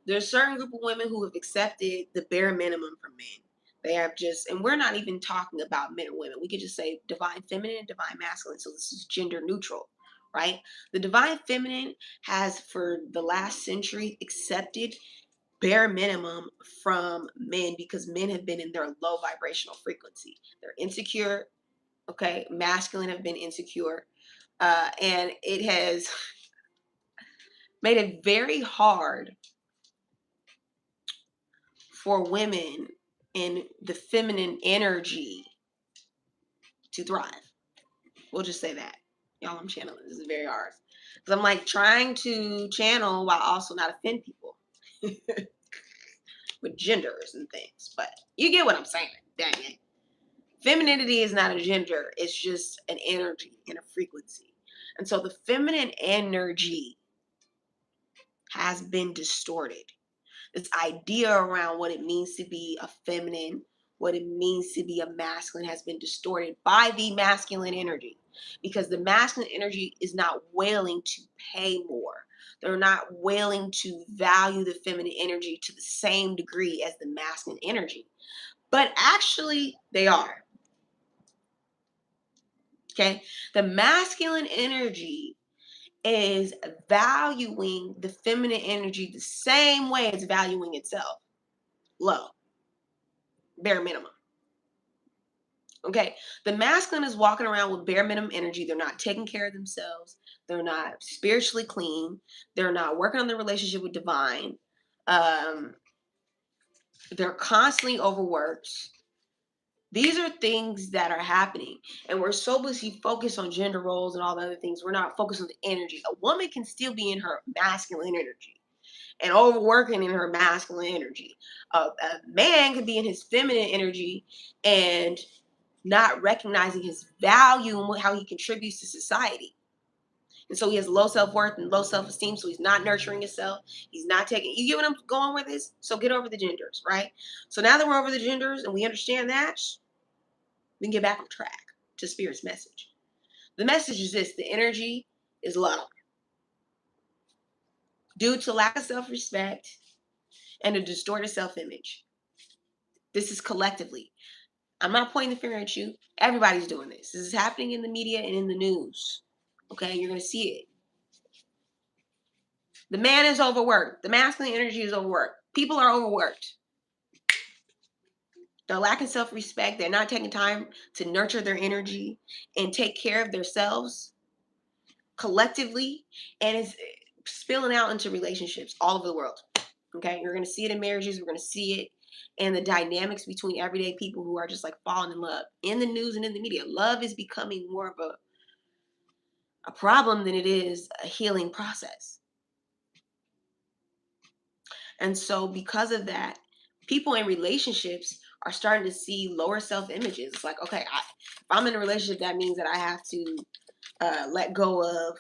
There's a certain group of women who have accepted the bare minimum from men. They have just, and we're not even talking about men and women. We could just say divine feminine and divine masculine. So this is gender neutral, right? The divine feminine has for the last century accepted bare minimum from men because men have been in their low vibrational frequency. They're insecure. Okay. Masculine have been insecure. And it has made it very hard for women in the feminine energy to thrive. We'll just say that. Y'all, I'm channeling. This is very hard. Because I'm like trying to channel while also not offend people with genders and things. But you get what I'm saying. Dang it. Femininity is not a gender. It's just an energy and a frequency. And so the feminine energy has been distorted. This idea around what it means to be a feminine, what it means to be a masculine has been distorted by the masculine energy, because the masculine energy is not willing to pay more. They're not willing to value the feminine energy to the same degree as the masculine energy. But actually, they are. Okay? The masculine energy is valuing the feminine energy the same way it's valuing itself. Low, bare minimum. Okay, the masculine is walking around with bare minimum energy. They're not taking care of themselves. They're not spiritually clean. They're not working on their relationship with divine. Um, they're constantly overworked. These are things that are happening, and we're so busy focused on gender roles and all the other things. We're not focused on the energy. A woman can still be in her masculine energy and overworking in her masculine energy. A man can be in his feminine energy and not recognizing his value and how he contributes to society. And so he has low self-worth and low self-esteem. So he's not nurturing himself. He's not taking, you get what I'm going with this? So get over the genders, right? So now that we're over the genders and we understand that, we can get back on track to Spirit's message. The message is this: the energy is low due to lack of self-respect and a distorted self-image. This is collectively. I'm not pointing the finger at you. Everybody's doing this. This is happening in the media and in the news. Okay, you're going to see it. The man is overworked. The masculine energy is overworked. People are overworked. They're lacking self-respect. They're not taking time to nurture their energy and take care of themselves collectively. And it's spilling out into relationships all over the world. Okay, you're going to see it in marriages. We're going to see it in the dynamics between everyday people who are just like falling in love. In the news and in the media, love is becoming more of a problem than it is a healing process. And so because of that, people in relationships are starting to see lower self-images. It's like, okay, if I'm in a relationship, that means that I have to let go of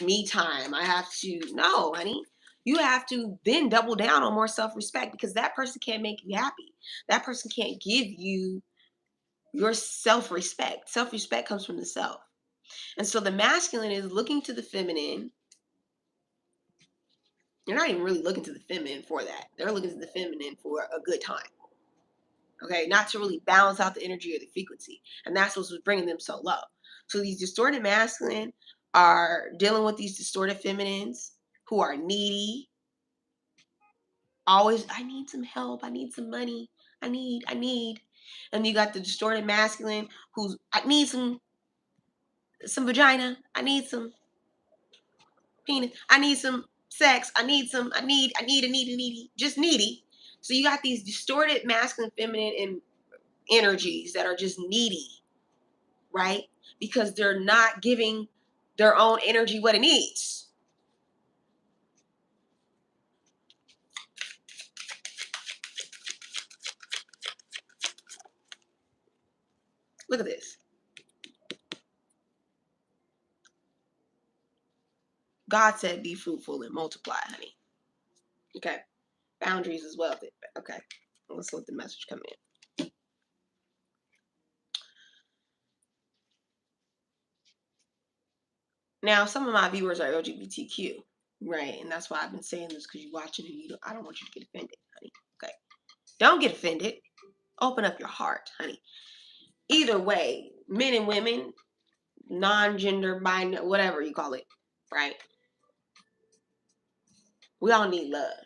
me time. I have to, no, honey. You have to then double down on more self-respect, because that person can't make you happy. That person can't give you your self-respect. Self-respect comes from the self. And so the masculine is looking to the feminine. They're not even really looking to the feminine for that. They're looking to the feminine for a good time. Okay, not to really balance out the energy or the frequency. And that's what's bringing them so low. So these distorted masculine are dealing with these distorted feminines who are needy. Always, I need some help. I need some money. I need. And you got the distorted masculine who's, I need some vagina. I need some penis. I need some sex. I need, just needy. So you got these distorted masculine, feminine, and energies that are just needy, right? Because they're not giving their own energy what it needs. Look at this. God said, be fruitful and multiply, honey. Okay. Boundaries as well. Okay. Let's let the message come in. Now, some of my viewers are LGBTQ, right? And that's why I've been saying this, because you're watching and I don't want you to get offended, honey. Okay. Don't get offended. Open up your heart, honey. Either way, men and women, non-gender, binary, whatever you call it, right? We all need love.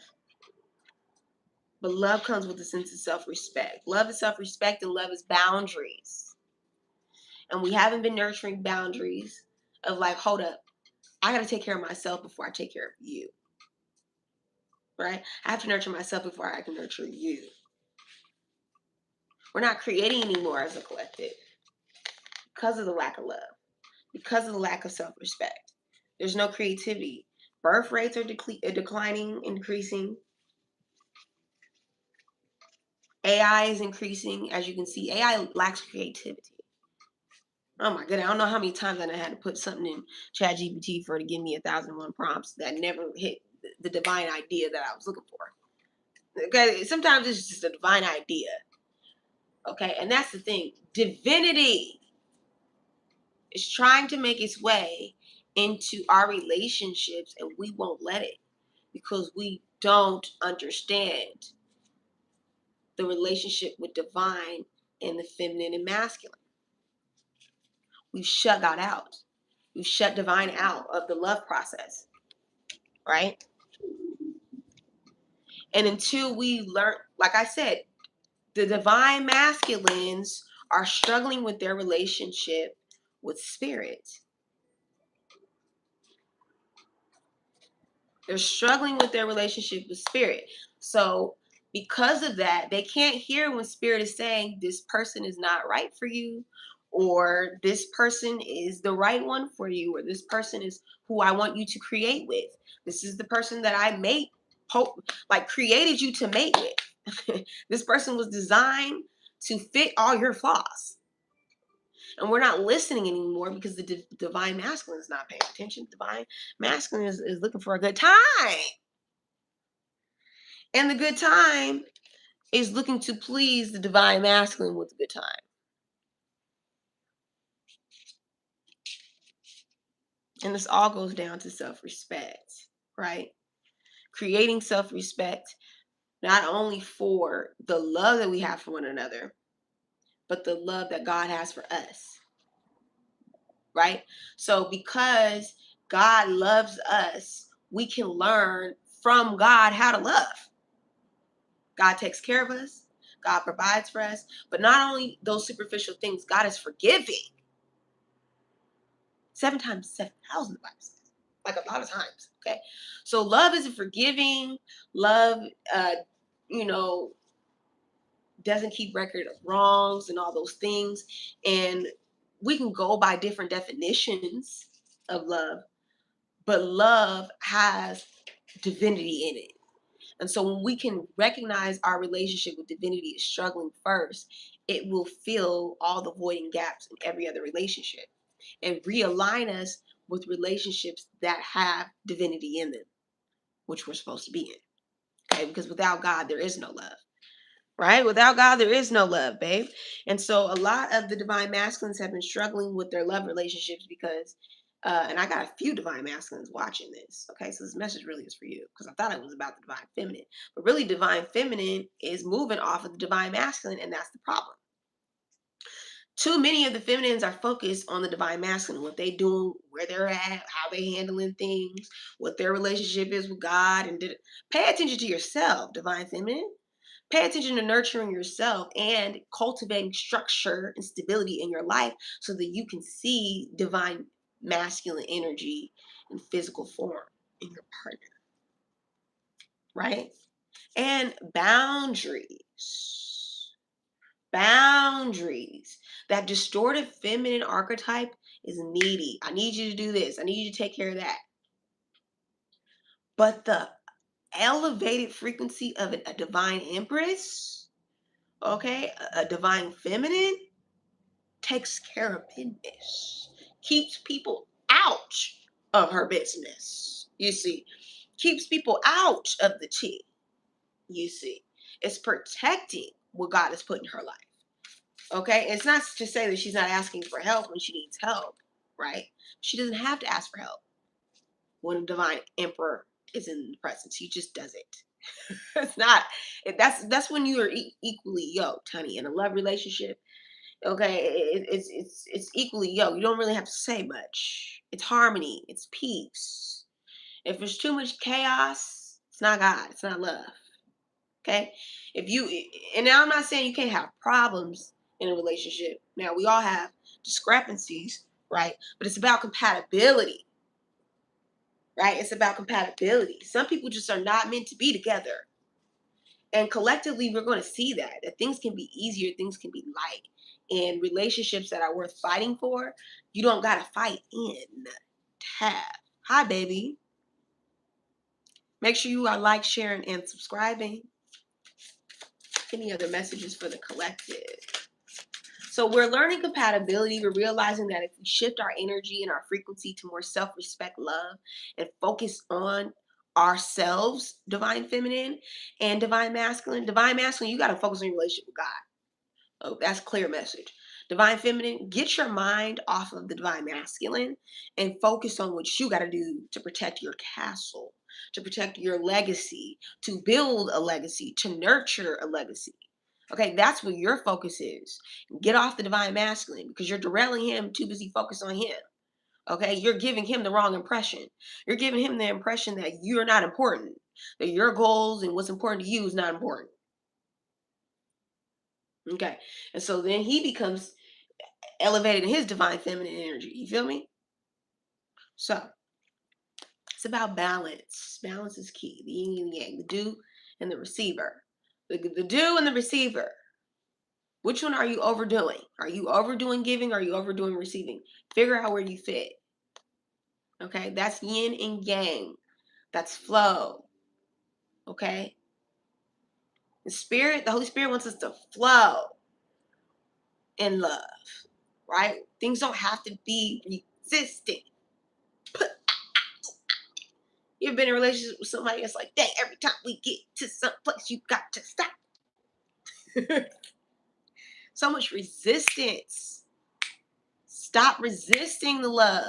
But love comes with a sense of self-respect. Love is self-respect, and love is boundaries. And we haven't been nurturing boundaries of like, hold up, I got to take care of myself before I take care of you. Right? I have to nurture myself before I can nurture you. We're not creating anymore as a collective because of the lack of love, because of the lack of self-respect. There's no creativity. Birth rates are declining, increasing. AI is increasing. As you can see, AI lacks creativity. Oh my goodness, I don't know how many times I had to put something in ChatGPT for it to give me 1,001 prompts that never hit the divine idea that I was looking for. Okay, sometimes it's just a divine idea. Okay, and that's the thing. Divinity is trying to make its way into our relationships, and we won't let it because we don't understand the relationship with divine and the feminine and masculine. We've shut God out. We've shut divine out of the love process, right? And until we learn, like I said, the divine masculines are struggling with their relationship with spirit. They're struggling with their relationship with spirit. So because of that, they can't hear when spirit is saying this person is not right for you, or this person is the right one for you, or this person is who I want you to create with. This is the person that I created you to mate with. This person was designed to fit all your flaws. And we're not listening anymore because the divine masculine is not paying attention. Divine masculine is looking for a good time. And the good time is looking to please the divine masculine with a good time. And this all goes down to self-respect, right? Creating self-respect, not only for the love that we have for one another, but the love that God has for us, right? So because God loves us, we can learn from God how to love. God takes care of us. God provides for us. But not only those superficial things, God is forgiving. 7 times 7,000, the Bible says. Like a lot of times. Okay. So love is forgiving. Love, you know, doesn't keep record of wrongs and all those things. And we can go by different definitions of love, but love has divinity in it. And so when we can recognize our relationship with divinity is struggling first, it will fill all the void and gaps in every other relationship and realign us with relationships that have divinity in them, which we're supposed to be in. Okay, because without God, there is no love. Right? Without God, there is no love, babe. And so a lot of the divine masculines have been struggling with their love relationships because, and I got a few divine masculines watching this. Okay, so this message really is for you because I thought it was about the divine feminine. But really, divine feminine is moving off of the divine masculine, and that's the problem. Too many of the feminines are focused on the divine masculine, what they doing, where they're at, how they handling things, what their relationship is with God, and pay attention to yourself, divine feminine. Pay attention to nurturing yourself and cultivating structure and stability in your life so that you can see divine masculine energy in physical form in your partner, right? And boundaries. Boundaries. That distorted feminine archetype is needy. I need you to do this. I need you to take care of that. But the elevated frequency of a divine empress, okay, a divine feminine, takes care of business, keeps people out of her business. You see, keeps people out of the tea. You see, it's protecting what God has put in her life. Okay, it's not to say that she's not asking for help when she needs help, right? She doesn't have to ask for help when a divine emperor is in the presence. He just does it. It's not. That's when you are equally yoked, honey, in a love relationship. Okay, it's equally yoked. You don't really have to say much. It's harmony. It's peace. If there's too much chaos, it's not God. It's not love. Okay, if you and now I'm not saying you can't have problems in a relationship. Now we all have discrepancies, right? But it's about compatibility, right? It's about compatibility. Some people just are not meant to be together. And collectively, we're going to see that things can be easier, things can be light. And relationships that are worth fighting for, you don't got to fight in. Tab. Hi, baby. Make sure you are like, sharing, and subscribing. Any other messages for the collective? So we're learning compatibility. We're realizing that if we shift our energy and our frequency to more self-respect, love, and focus on ourselves, divine feminine and divine masculine. Divine masculine, you got to focus on your relationship with God. Oh, that's clear message. Divine feminine, get your mind off of the divine masculine and focus on what you got to do to protect your castle, to protect your legacy, to build a legacy, to nurture a legacy. Okay, that's what your focus is. Get off the divine masculine because you're derailing him, too busy focused on him. Okay, you're giving him the wrong impression. You're giving him the impression that you're not important, that your goals and what's important to you is not important. Okay, and so then he becomes elevated in his divine feminine energy. You feel me? So it's about balance. Balance is key. The yin and the yang, the do and the receiver. The do and the receiver. Which one are you overdoing? Are you overdoing giving? Or are you overdoing receiving? Figure out where you fit. Okay, that's yin and yang. That's flow. Okay, the Holy Spirit wants us to flow in love, right? Things don't have to be resistant. You've been in a relationship with somebody that's like, dang, every time we get to some place, you got to stop. So much resistance. Stop resisting the love.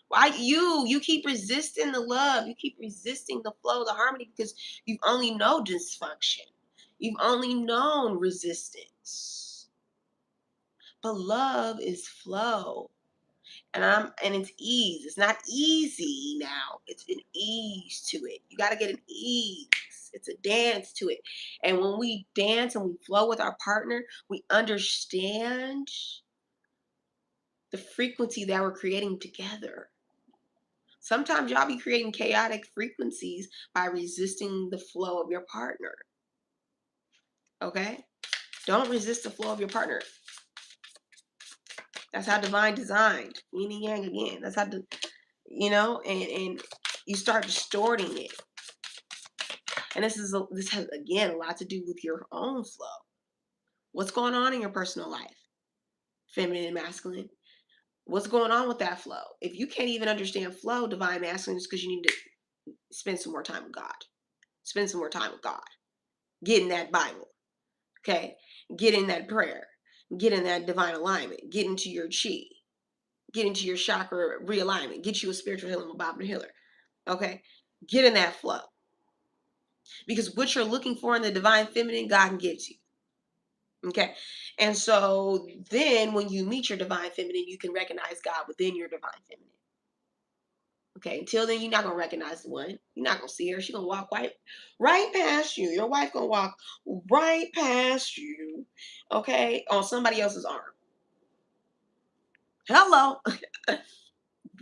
Why you keep resisting the love? You keep resisting the flow, the harmony, because you've only known dysfunction. You've only known resistance. But love is flow. And it's ease. It's not easy now. It's an ease to it. You got to get an ease. It's a dance to it. And when we dance and we flow with our partner, we understand the frequency that we're creating together. Sometimes y'all be creating chaotic frequencies by resisting the flow of your partner. Okay? Don't resist the flow of your partner. That's how divine designed. Yin and yang again. That's how and you start distorting it. And this has again a lot to do with your own flow. What's going on in your personal life? Feminine and masculine. What's going on with that flow? If you can't even understand flow, divine masculine, is because you need to spend some more time with God. Spend some more time with God. Get in that Bible. Okay? Get in that prayer. Get in that divine alignment. Get into your chi. Get into your chakra realignment. Get you a spiritual healing with Bob the Healer. Okay? Get in that flow. Because what you're looking for in the divine feminine, God gives you. Okay? And so then when you meet your divine feminine, you can recognize God within your divine feminine. Okay, until then, you're not gonna recognize the one. You're not gonna see her. She's gonna walk right past you. Your wife gonna walk right past you, okay, on somebody else's arm. Hello.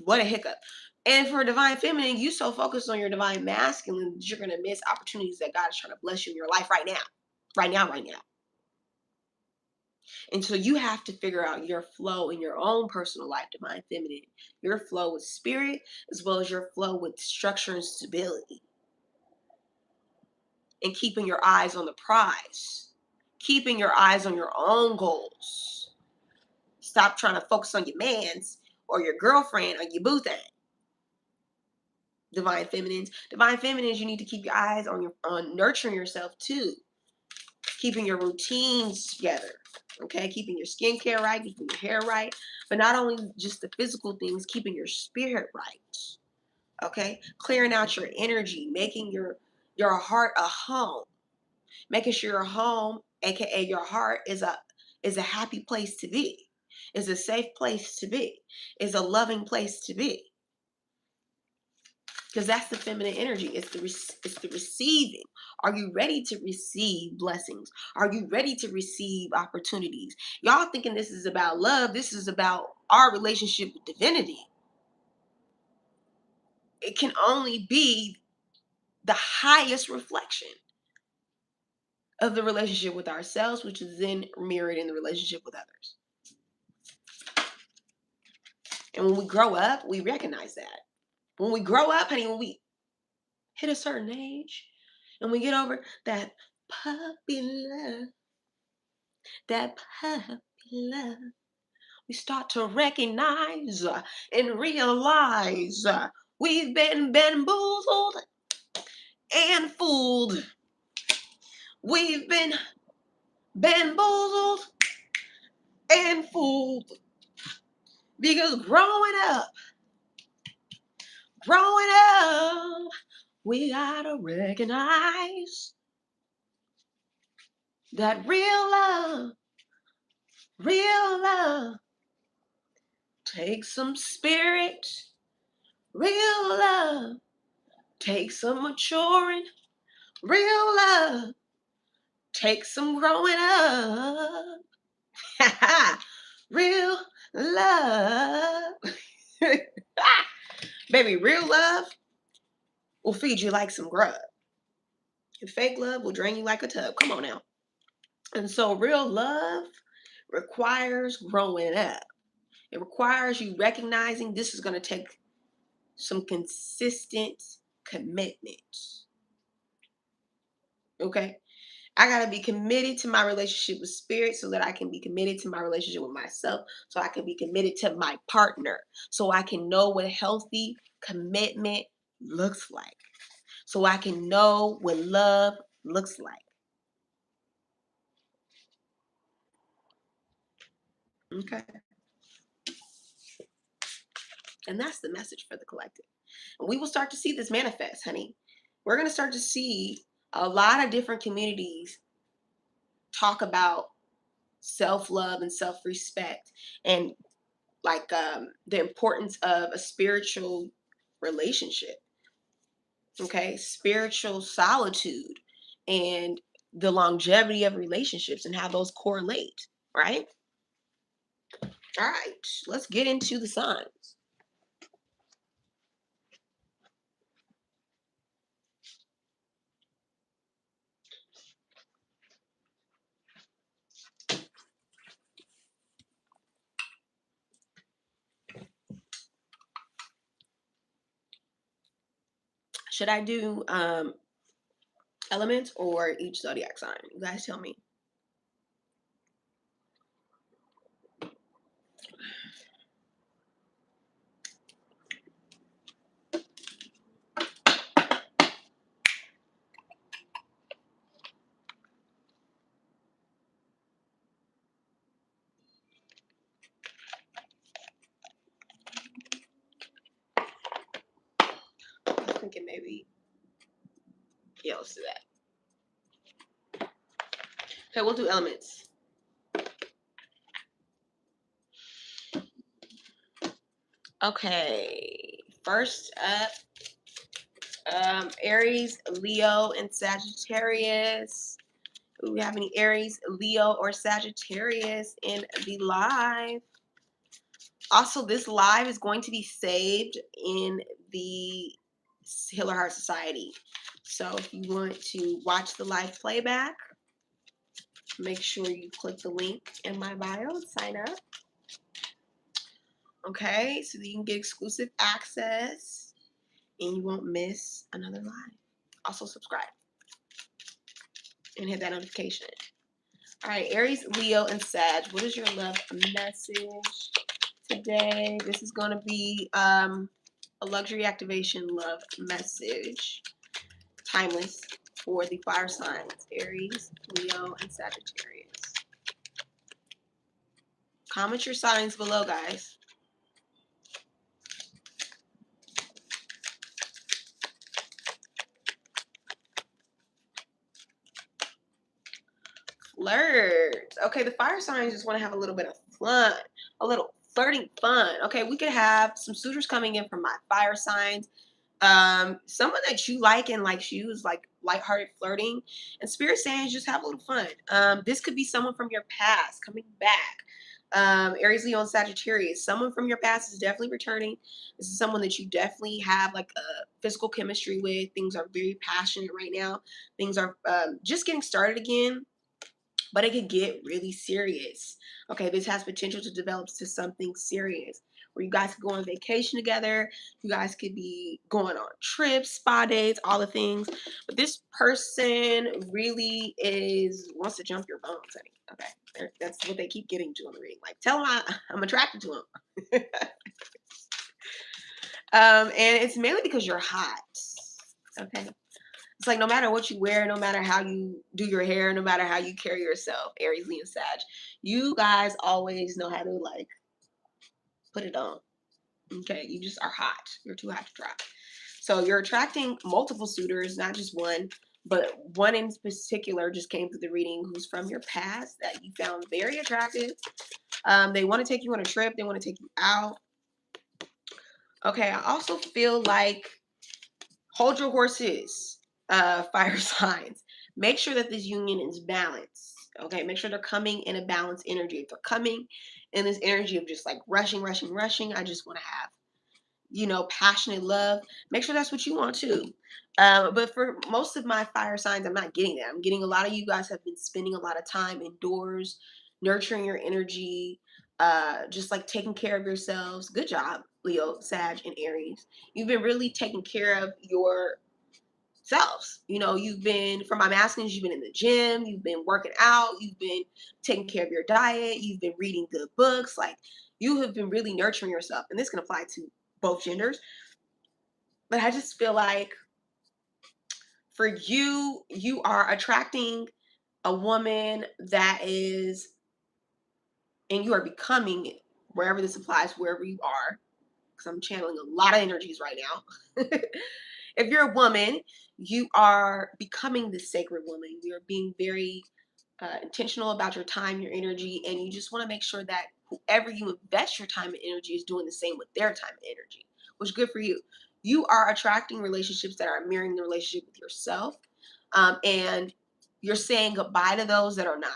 What a hiccup. And for divine feminine, you so focused on your divine masculine that you're gonna miss opportunities that God is trying to bless you in your life right now. Right now, right now. And so you have to figure out your flow in your own personal life, divine feminine. Your flow with spirit as well as your flow with structure and stability. And keeping your eyes on the prize, keeping your eyes on your own goals. Stop trying to focus on your man's or your girlfriend or your boo thing. Divine feminines, you need to keep your eyes on nurturing yourself too, keeping your routines together. Okay, keeping your skincare right, keeping your hair right, but not only just the physical things, keeping your spirit right. Okay, clearing out your energy, making your heart a home. Making sure your home, aka your heart, is a happy place to be, is a safe place to be, is a loving place to be. Because that's the feminine energy. It's the receiving. Are you ready to receive blessings? Are you ready to receive opportunities? Y'all thinking this is about love. This is about our relationship with divinity. It can only be the highest reflection of the relationship with ourselves, which is then mirrored in the relationship with others. And when we grow up, we recognize that. When we grow up, honey, when we hit a certain age and we get over that puppy love, that puppy love, we start to recognize and realize we've been bamboozled. and fooled. We've been bamboozled and fooled. Because growing up, we gotta recognize that real love takes some spirit. Real love takes some maturing. Real love takes some growing up. Real love. Baby, real love will feed you like some grub. And fake love will drain you like a tub. Come on now. And so real love requires growing up. It requires you recognizing this is going to take some consistent commitment. Okay? I got to be committed to my relationship with spirit so that I can be committed to my relationship with myself, so I can be committed to my partner, so I can know what healthy commitment looks like, so I can know what love looks like. Okay? And that's the message for the collective. And we will start to see this manifest, honey. We're going to start to see a lot of different communities talk about self-love and self-respect and like the importance of a spiritual relationship, okay, spiritual solitude, and the longevity of relationships and how those correlate, right? All right, let's get into the signs. Should I do elements or each zodiac sign? You guys tell me. I'm thinking maybe, yeah, let's do that. Okay, we'll do elements. Okay, first up, Aries, Leo, and Sagittarius. Do we have any Aries, Leo, or Sagittarius in the live? Also, this live is going to be saved in the Healer Heart Society. So if you want to watch the live playback, make sure you click the link in my bio and sign up. Okay, so that you can get exclusive access and you won't miss another live. Also subscribe and hit that notification. All right, Aries, Leo, and Sag. What is your love message today? This is going to be a luxury activation love message. Timeless for the fire signs. Aries, Leo, and Sagittarius. Comment your signs below, guys. Flirt. Okay, the fire signs just want to have a little bit of fun, a little flirting fun. Okay, we could have some suitors coming in from my fire signs. Someone that you like and likes you is like lighthearted flirting, and spirit saying just have a little fun. This could be someone from your past coming back. Aries, Leo, and Sagittarius. Someone from your past is definitely returning. This is someone that you definitely have like a physical chemistry with. Things are very passionate right now. Things are just getting started again, but it could get really serious. Okay, this has potential to develop to something serious where you guys could go on vacation together. You guys could be going on trips, spa dates, all the things. But this person really wants to jump your bones, honey. Okay, that's what they keep getting to on the reading. Like, tell them I'm attracted to them. And it's mainly because you're hot. Okay, It's like no matter what you wear, no matter how you do your hair, no matter how you carry yourself, Aries, Leo, Sag, you guys always know how to like put it on. Okay, you just are hot. You're too hot to try. So you're attracting multiple suitors, not just one, but one in particular just came through the reading who's from your past that you found very attractive. They want to take you on a trip. They want to take you out. Okay, I also feel like hold your horses, fire signs. Make sure that this union is balanced. Okay, make sure they're coming in a balanced energy. If they're coming in this energy of just like rushing, rushing, rushing, I just want to have, passionate love. Make sure that's what you want too. But for most of my fire signs, I'm not getting that. I'm getting a lot of you guys have been spending a lot of time indoors, nurturing your energy, just like taking care of yourselves. Good job, Leo, Sag, and Aries. You've been really taking care of yourselves. You've been, for my masculines, you've been in the gym, you've been working out, you've been taking care of your diet, you've been reading good books. Like you have been really nurturing yourself. And this can apply to both genders. But I just feel like for you, you are attracting a woman that is, and you are becoming, wherever this applies, wherever you are, because I'm channeling a lot of energies right now. If you're a woman, you are becoming this sacred woman. You're being very intentional about your time, your energy, and you just want to make sure that whoever you invest your time and energy is doing the same with their time and energy, which is good for you. You are attracting relationships that are mirroring the relationship with yourself, and you're saying goodbye to those that are not.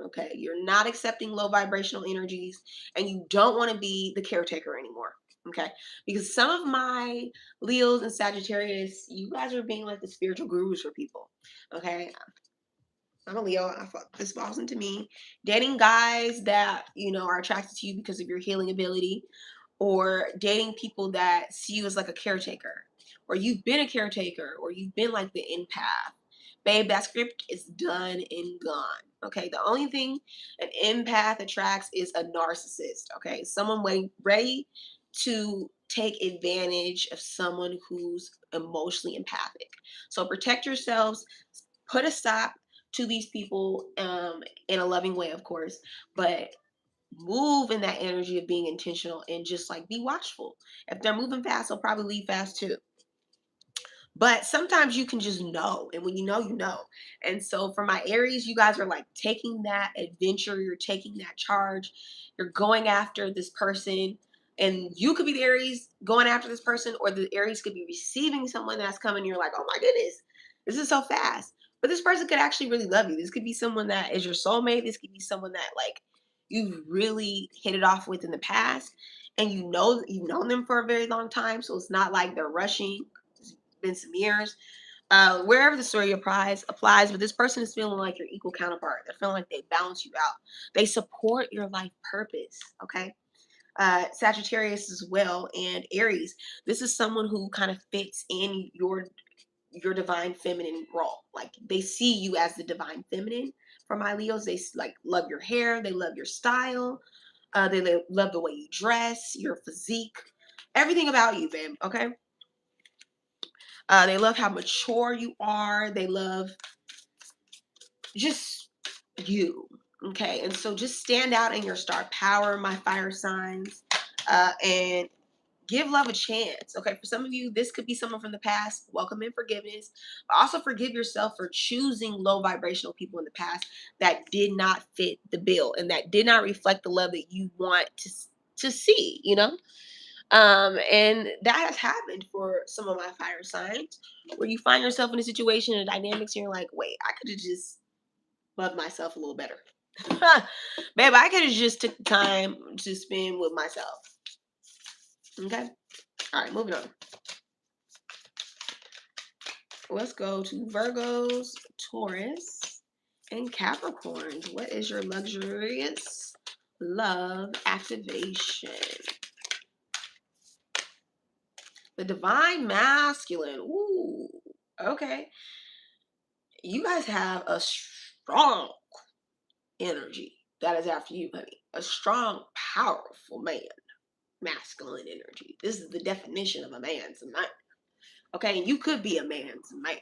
Okay, you're not accepting low vibrational energies, and you don't want to be the caretaker anymore. Okay, because some of my Leos and Sagittarius, you guys are being like the spiritual gurus for people. Okay, I'm a Leo. This falls into me. Dating guys that are attracted to you because of your healing ability, or dating people that see you as like a caretaker, or you've been a caretaker, or you've been like the empath. Babe, that script is done and gone. Okay, the only thing an empath attracts is a narcissist. Okay, someone ready to take advantage of someone who's emotionally empathic. So protect yourselves. Put a stop to these people in a loving way, of course, but move in that energy of being intentional and just like be watchful. If they're moving fast, they'll probably leave fast too. But sometimes you can just know, and when you know, you know. And so for my Aries, you guys are like taking that adventure, you're taking that charge, you're going after this person. And you could be the Aries going after this person, or the Aries could be receiving someone that's coming. You're like, oh my goodness, this is so fast. But this person could actually really love you. This could be someone that is your soulmate. This could be someone that like you've really hit it off with in the past. And you've known them for a very long time. So it's not like they're rushing. It's been some years. Wherever the story applies, but this person is feeling like your equal counterpart. They're feeling like they balance you out. They support your life purpose. Okay. Sagittarius as well, and Aries. This is someone who kind of fits in your divine feminine role. Like they see you as the divine feminine. For my Leos, they like love your hair, they love your style, love the way you dress, your physique, everything about you, babe. Okay. They love how mature you are. They love just you. Okay. And so just stand out in your star power, my fire signs, and give love a chance. Okay. For some of you, this could be someone from the past. Welcome in forgiveness. But also forgive yourself for choosing low vibrational people in the past that did not fit the bill and that did not reflect the love that you want to see, and that has happened for some of my fire signs where you find yourself in a situation and dynamics and you're like, wait, I could have just loved myself a little better. Babe, I could have just took the time to spend with myself. Okay. All right, moving on. Let's go to Virgos, Taurus, and Capricorns. What is your luxurious love activation? The divine masculine. Ooh, okay. You guys have a strong energy that is after you, honey. A strong, powerful man. Masculine energy. This is the definition of a man's man. Okay, and you could be a man's man.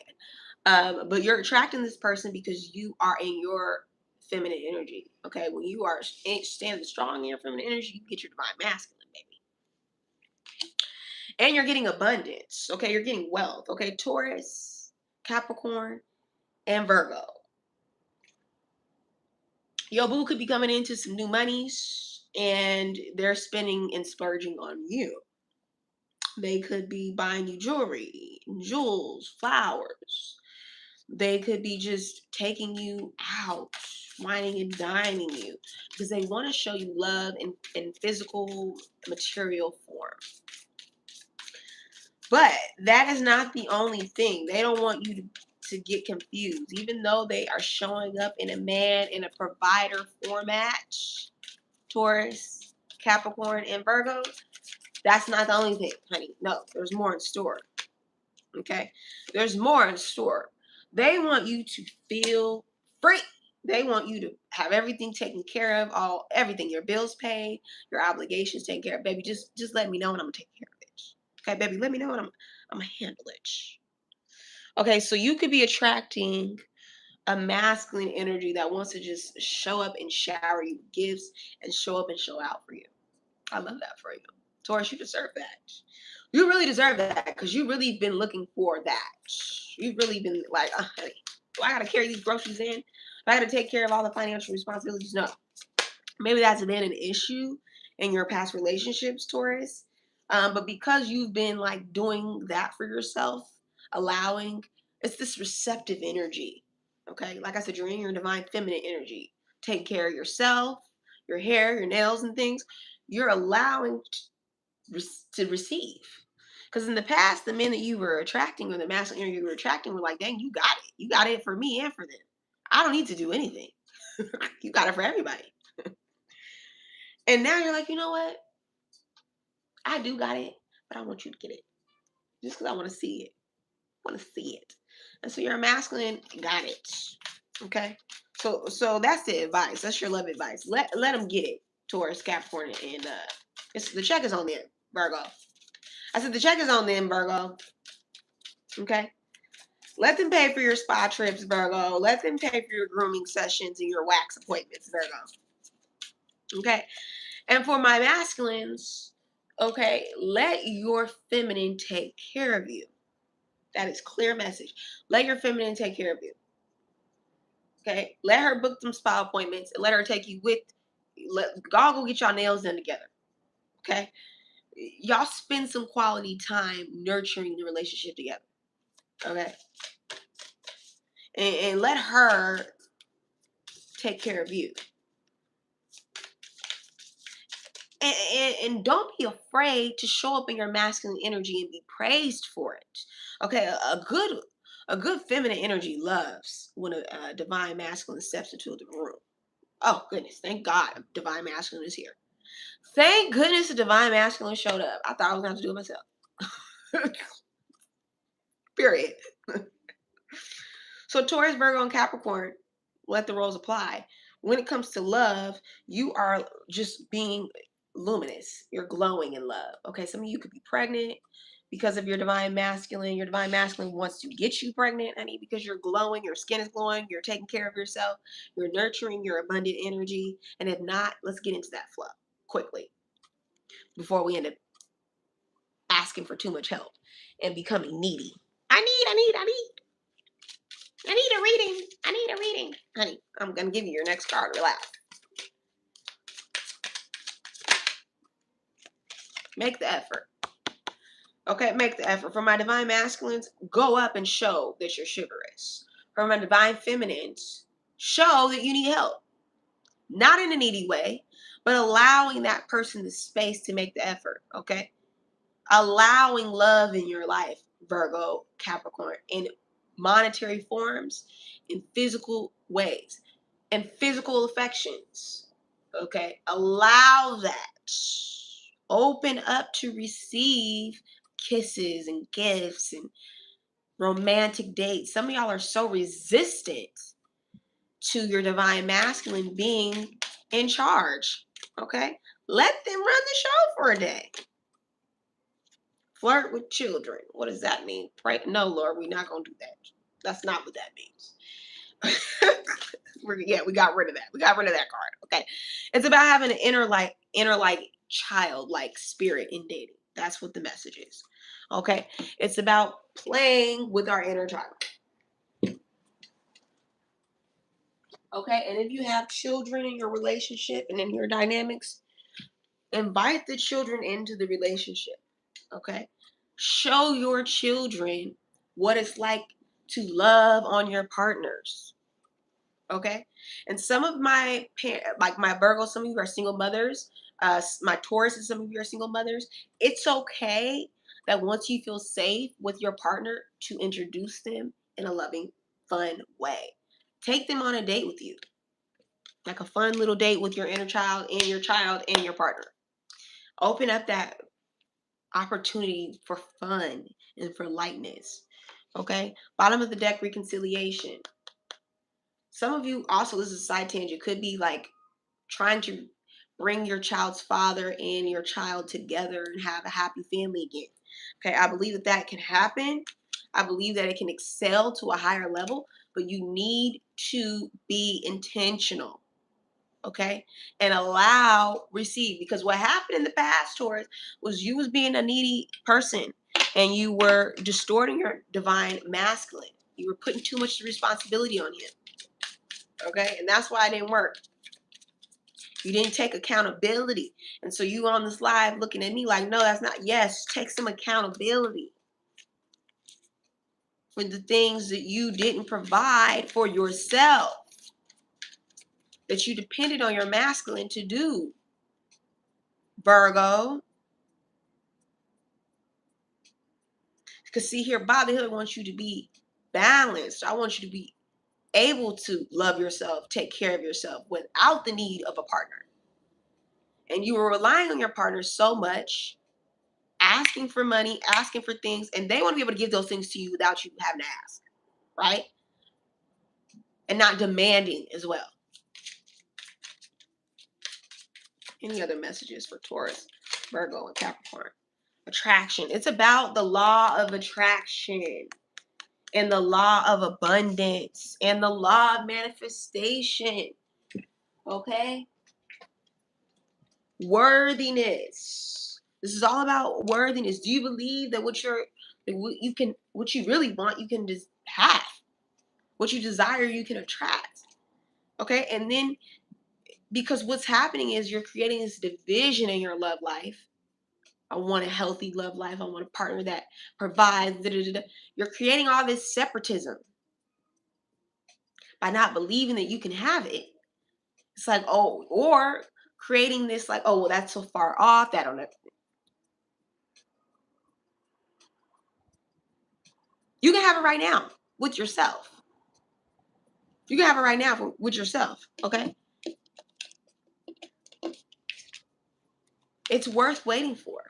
But you're attracting this person because you are in your feminine energy. Okay, when you are standing strong in your feminine energy, you get your divine masculine, baby, and you're getting abundance. Okay, you're getting wealth. Okay, Taurus, Capricorn, and Virgo. Your boo could be coming into some new monies, and they're spending and splurging on you. They could be buying you jewelry, jewels, flowers. They could be just taking you out, whining and dining you, because they want to show you love in physical, material form. But that is not the only thing. They don't want you to get confused. Even though they are showing up in a man, in a provider format, Taurus, Capricorn, and Virgo, that's not the only thing, honey. No, there's more in store. Okay? There's more in store. They want you to feel free. They want you to have everything taken care of, everything, your bills paid, your obligations taken care of. Baby, just let me know and I'm gonna take care of it. Okay, baby, let me know and I'm gonna handle it. Okay, so you could be attracting a masculine energy that wants to just show up and shower you with gifts and show up and show out for you. I love that for you. Taurus, you deserve that. You really deserve that because you really been looking for that. You've really been like, honey, do I got to carry these groceries in? Do I got to take care of all the financial responsibilities? No. Maybe that's been an issue in your past relationships, Taurus. But because you've been like doing that for yourself, allowing, it's this receptive energy. Okay. Like I said, you're in your divine feminine energy. Take care of yourself, your hair, your nails, and things. You're allowing to receive. Because in the past, the men that you were attracting or the masculine energy you were attracting were like, dang, you got it. You got it for me and for them. I don't need to do anything. You got it for everybody. And now you're like, you know what? I do got it, but I want you to get it. Just because I want to see it. I want to see it. And so your masculine got it. Okay? So that's the advice. That's your love advice. Let them get it, Taurus, Capricorn, and the check is on them, Virgo. I said the check is on them, Virgo. Okay? Let them pay for your spa trips, Virgo. Let them pay for your grooming sessions and your wax appointments, Virgo. Okay? And for my masculines, okay, let your feminine take care of you. That is clear message. Let your feminine take care of you. Okay? Let her book them spa appointments and let her take you with. Y'all go get y'all nails done together. Okay? Y'all spend some quality time nurturing the relationship together. Okay? And let her take care of you. And don't be afraid to show up in your masculine energy and be praised for it. Okay, a good feminine energy loves when a divine masculine steps into the room. Oh goodness, thank God, divine masculine is here. Thank goodness the divine masculine showed up. I thought I was going to have to do it myself. Period. So Taurus, Virgo, and Capricorn, let the roles apply. When it comes to love, you are just being luminous. You're glowing in love. Okay, some of you could be pregnant because of your divine masculine. Your divine masculine wants to get you pregnant, honey, because you're glowing, your skin is glowing, you're taking care of yourself, you're nurturing your abundant energy. And if not, let's get into that flow quickly before we end up asking for too much help and becoming needy. I need a reading. I need a reading. Honey, I'm going to give you your next card. Relax. Make the effort. Okay, make the effort. For my divine masculines, go up and show that you're chivalrous. For my divine feminines, show that you need help. Not in a needy way, but allowing that person the space to make the effort. Okay? Allowing love in your life, Virgo, Capricorn, in monetary forms, in physical ways, and physical affections. Okay? Allow that. Open up to receive kisses and gifts and romantic dates. Some of y'all are so resistant to your divine masculine being in charge. Okay? Let them run the show for a day. Flirt with children. What does that mean? Pray. No, Lord, we're not going to do that. That's not what that means. We got rid of that. We got rid of that card. Okay. It's about having an inner like child like spirit in dating. That's what the message is. Okay. It's about playing with our inner child. Okay. And if you have children in your relationship and in your dynamics, invite the children into the relationship. Okay. Show your children what it's like to love on your partners. Okay. And some of my like my Virgo, some of you are single mothers. My Taurus, and some of you are single mothers. It's okay that once you feel safe with your partner, to introduce them in a loving, fun way. Take them on a date with you, like a fun little date with your inner child and your partner. Open up that opportunity for fun and for lightness. Okay. Bottom of the deck, reconciliation. Some of you also, this is a side tangent, could be like trying to bring your child's father and your child together and have a happy family again. Okay, I believe that that can happen. I believe that it can excel to a higher level, but you need to be intentional. Okay, and allow, receive, because what happened in the past, Taurus, was you was being a needy person and you were distorting your divine masculine. You were putting too much responsibility on him. Okay, and that's why it didn't work. You didn't take accountability. And so you on this live looking at me like, no, that's not. Yes, take some accountability for the things that you didn't provide for yourself, that you depended on your masculine to do. Virgo. Because see here, Fatherhood wants you to be balanced. I want you to be able to love yourself, take care of yourself without the need of a partner. And you were relying on your partner so much, asking for money, asking for things, and they want to be able to give those things to you without you having to ask, right? And not demanding as well. Any other messages for Taurus, Virgo, and Capricorn? Attraction. It's about the law of attraction and the law of abundance and the law of manifestation. Okay? Worthiness. This is all about worthiness. Do you believe that what you really want, you can just have? What you desire, you can attract. Okay? And then, because what's happening is you're creating this division in your love life. I want a healthy love life. I want a partner that provides. Da, da, da, da. You're creating all this separatism by not believing that you can have it. It's like, oh, or creating this like, oh, well, that's so far off. That don't. You can have it right now with yourself. You can have it right now with yourself. Okay. It's worth waiting for.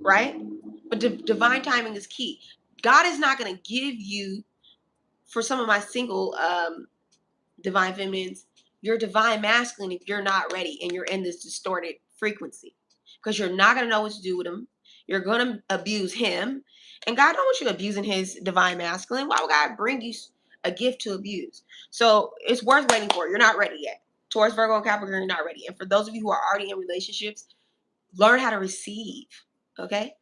Right? But divine timing is key. God is not going to give you, for some of my single divine feminines, your divine masculine if you're not ready and you're in this distorted frequency. Because you're not going to know what to do with him. You're going to abuse him. And God don't want you abusing his divine masculine. Why would God bring you a gift to abuse? So it's worth waiting for. You're not ready yet. Taurus, Virgo, and Capricorn, you're not ready. And for those of you who are already in relationships, learn how to receive. Okay?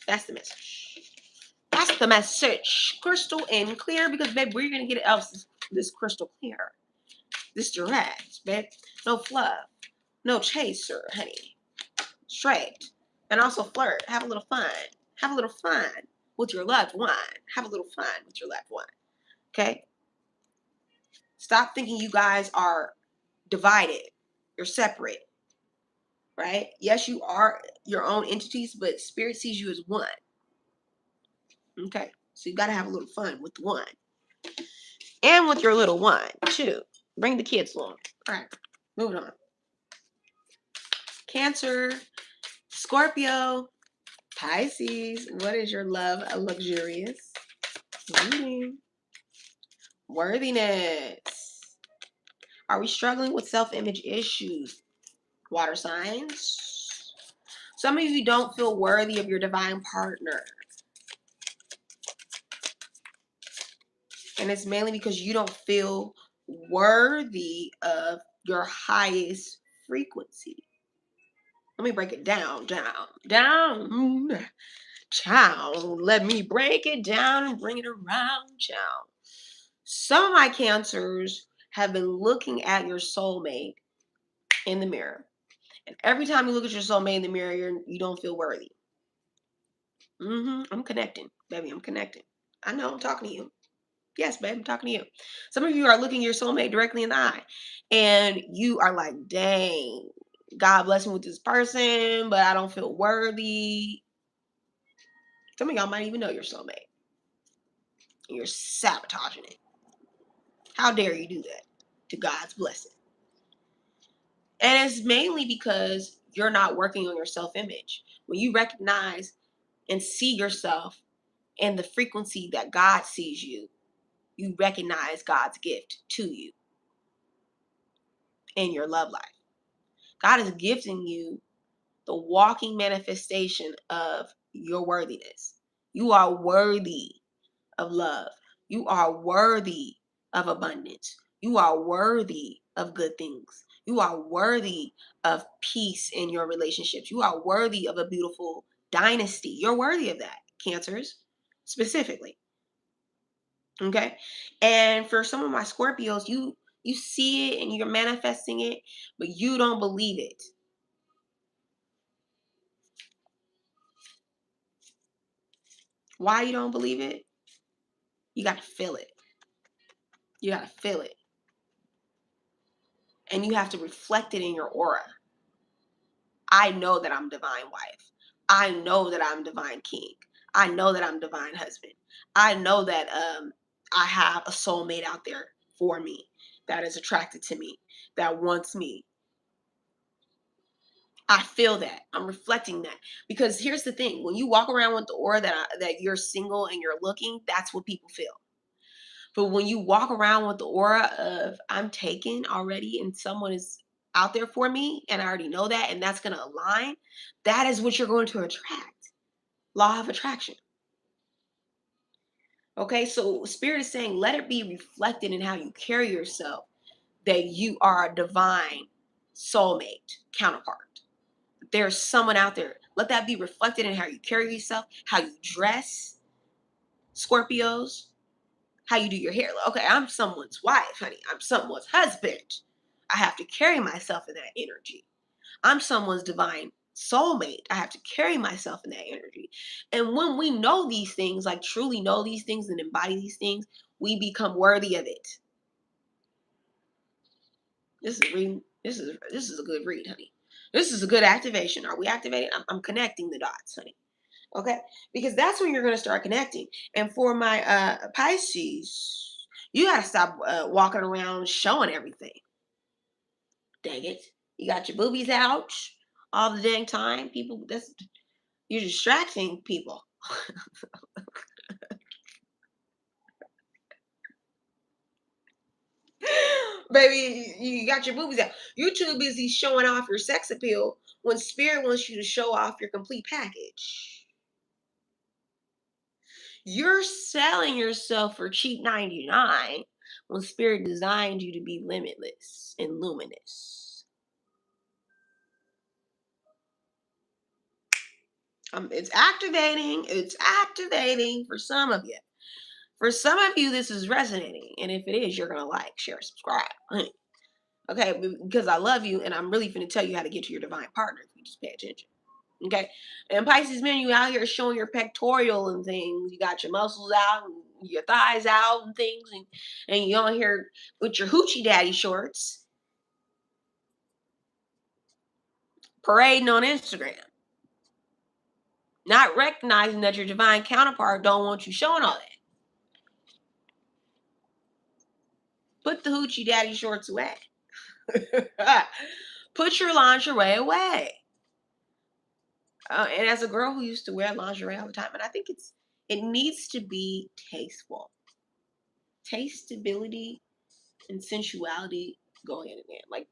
That's the message. That's the message. Crystal and clear, because, babe, we're going to get it else this crystal clear. This direct, babe. No fluff. No chaser, honey. Straight. And also flirt. Have a little fun. Have a little fun with your loved one. Have a little fun with your loved one. Okay? Stop thinking you guys are divided. You're separate. Right? Yes, you are your own entities, but spirit sees you as one. Okay? So you got to have a little fun with the one. And with your little one, too. Bring the kids along. All right. Moving on. Cancer, Scorpio, Pisces. What is your love? Luxurious. Worthiness. Are we struggling with self-image issues? Water signs. Some of you don't feel worthy of your divine partner. And it's mainly because you don't feel worthy of your highest frequency. Let me break it down. Child. Let me break it down and bring it around, child. Some of my cancers have been looking at your soulmate in the mirror. And every time you look at your soulmate in the mirror, you don't feel worthy. I'm connecting, baby. I'm connecting. I know I'm talking to you. Yes, babe, I'm talking to you. Some of you are looking your soulmate directly in the eye, and you are like, dang, God bless me with this person, but I don't feel worthy. Some of y'all might even know your soulmate. And you're sabotaging it. How dare you do that to God's blessing? And it's mainly because you're not working on your self-image. When you recognize and see yourself in the frequency that God sees you, you recognize God's gift to you in your love life. God is gifting you the walking manifestation of your worthiness. You are worthy of love. You are worthy of abundance. You are worthy of good things. You are worthy of peace in your relationships. You are worthy of a beautiful dynasty. You're worthy of that, Cancers, specifically. Okay? And for some of my Scorpios, you see it and you're manifesting it, but you don't believe it. Why you don't believe it? You got to feel it. You got to feel it. And you have to reflect it in your aura. I know that I'm divine wife. I know that I'm divine king. I know that I'm divine husband. I know that I have a soulmate out there for me that is attracted to me, that wants me. I feel that. I'm reflecting that. Because here's the thing. When you walk around with the aura that you're single and you're looking, that's what people feel. But when you walk around with the aura of I'm taken already and someone is out there for me and I already know that and that's going to align, that is what you're going to attract. Law of attraction. Okay, so Spirit is saying let it be reflected in how you carry yourself that you are a divine soulmate counterpart. There's someone out there. Let that be reflected in how you carry yourself, how you dress, Scorpios, how you do your hair. Okay, I'm someone's wife, honey. I'm someone's husband. I have to carry myself in that energy. I'm someone's divine soulmate. I have to carry myself in that energy. And when we know these things, like truly know these things and embody these things, we become worthy of it. This is reading. This is a good read, honey. This is a good activation. Are we activated? I'm connecting the dots, honey. Okay, because that's when you're going to start connecting. And for my Pisces, you got to stop walking around showing everything. Dang it, you got your boobies out all the dang time. People, you're distracting people. Baby, you got your boobies out. You're too busy showing off your sex appeal when Spirit wants you to show off your complete package. You're selling yourself for cheap 99 when Spirit designed you to be limitless and luminous. It's activating. It's activating for some of you. For some of you, this is resonating. And if it is, you're going to like, share, subscribe. Okay, because I love you and I'm really going to tell you how to get to your divine partner if you just pay attention. Okay, and Pisces men, you out here showing your pectoral and things. You got your muscles out and your thighs out and things, and you on here with your hoochie daddy shorts, parading on Instagram, not recognizing that your divine counterpart don't want you showing all that. Put the hoochie daddy shorts away. Put your lingerie away. And as a girl who used to wear lingerie all the time, and I think it needs to be tasteful. Taste, stability, and sensuality go hand in hand. Like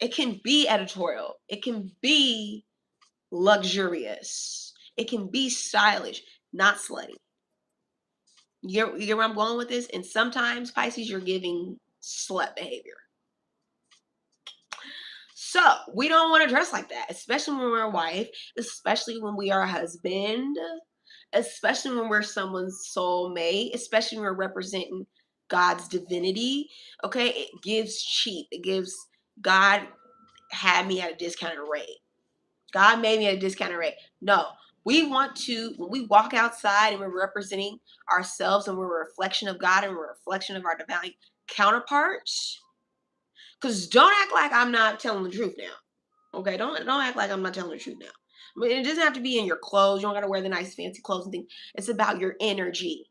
it can be editorial. It can be luxurious. It can be stylish, not slutty. You get where I'm going with this? And sometimes, Pisces, you're giving slut behavior. So we don't want to dress like that, especially when we're a wife, especially when we are a husband, especially when we're someone's soulmate, especially when we're representing God's divinity. Okay, it gives cheap. It gives God had me at a discounted rate. God made me at a discounted rate. No, we want to, when we walk outside and we're representing ourselves and we're a reflection of God and we're a reflection of our divine counterparts. Because don't act like I'm not telling the truth now. Okay, don't act like I'm not telling the truth now. But it doesn't have to be in your clothes. You don't gotta wear the nice fancy clothes and things. It's about your energy.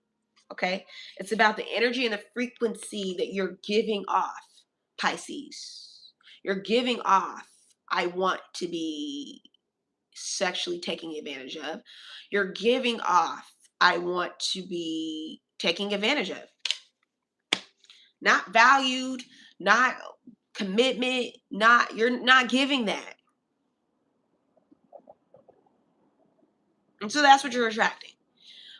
Okay? It's about the energy and the frequency that you're giving off, Pisces. You're giving off, I want to be sexually taking advantage of. You're giving off, I want to be taking advantage of. Not valued, not commitment, you're not giving that. And so that's what you're attracting.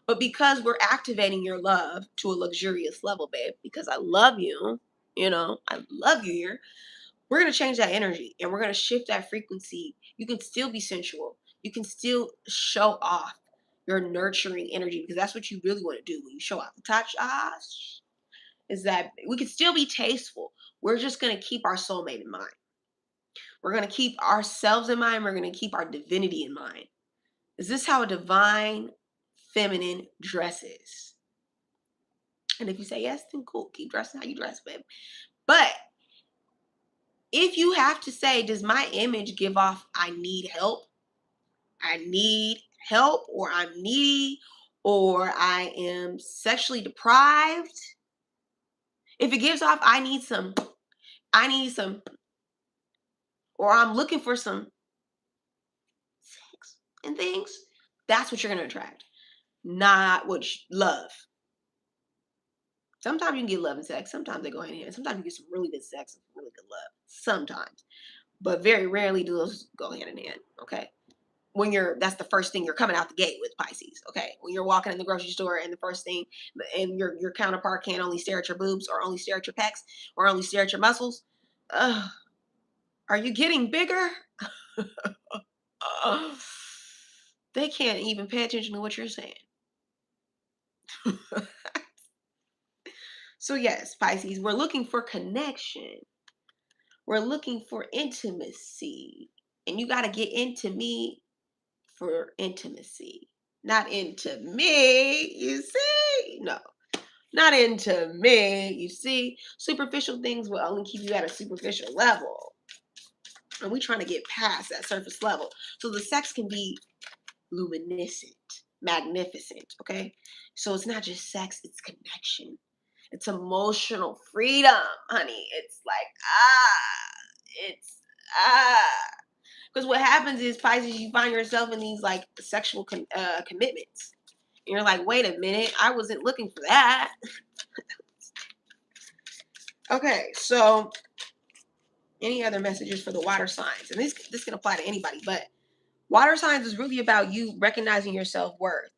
But because we're activating your love to a luxurious level, babe, because I love you, I love you here, we're going to change that energy and we're going to shift that frequency. You can still be sensual. You can still show off your nurturing energy because that's what you really want to do when you show off the touch. Is that we can still be tasteful. We're just going to keep our soulmate in mind. We're going to keep ourselves in mind. We're going to keep our divinity in mind. Is this how a divine feminine dresses? And if you say yes, then cool. Keep dressing how you dress, babe. But if you have to say, does my image give off I need help? I need help, or I'm needy, or I am sexually deprived. If it gives off I need some, or I'm looking for some sex and things, that's what you're going to attract. Not what love. Sometimes you can get love and sex. Sometimes they go hand in hand. Sometimes you get some really good sex and really good love. Sometimes. But very rarely do those go hand in hand. Okay. That's the first thing you're coming out the gate with, Pisces. Okay. When you're walking in the grocery store and the first thing, and your counterpart can't only stare at your boobs or only stare at your pecs or only stare at your muscles. Are you getting bigger? They can't even pay attention to what you're saying. So yes, Pisces, we're looking for connection. We're looking for intimacy. And you got to get into me for intimacy. Not into me, you see? No, not into me, you see? Superficial things will only keep you at a superficial level. And we're trying to get past that surface level. So the sex can be luminescent, magnificent, okay? So it's not just sex, it's connection. It's emotional freedom, honey. It's like, because what happens is, Pisces, you find yourself in these like sexual commitments. And you're like, wait a minute, I wasn't looking for that. Okay, so any other messages for the water signs? And this can apply to anybody, but water signs is really about you recognizing your self-worth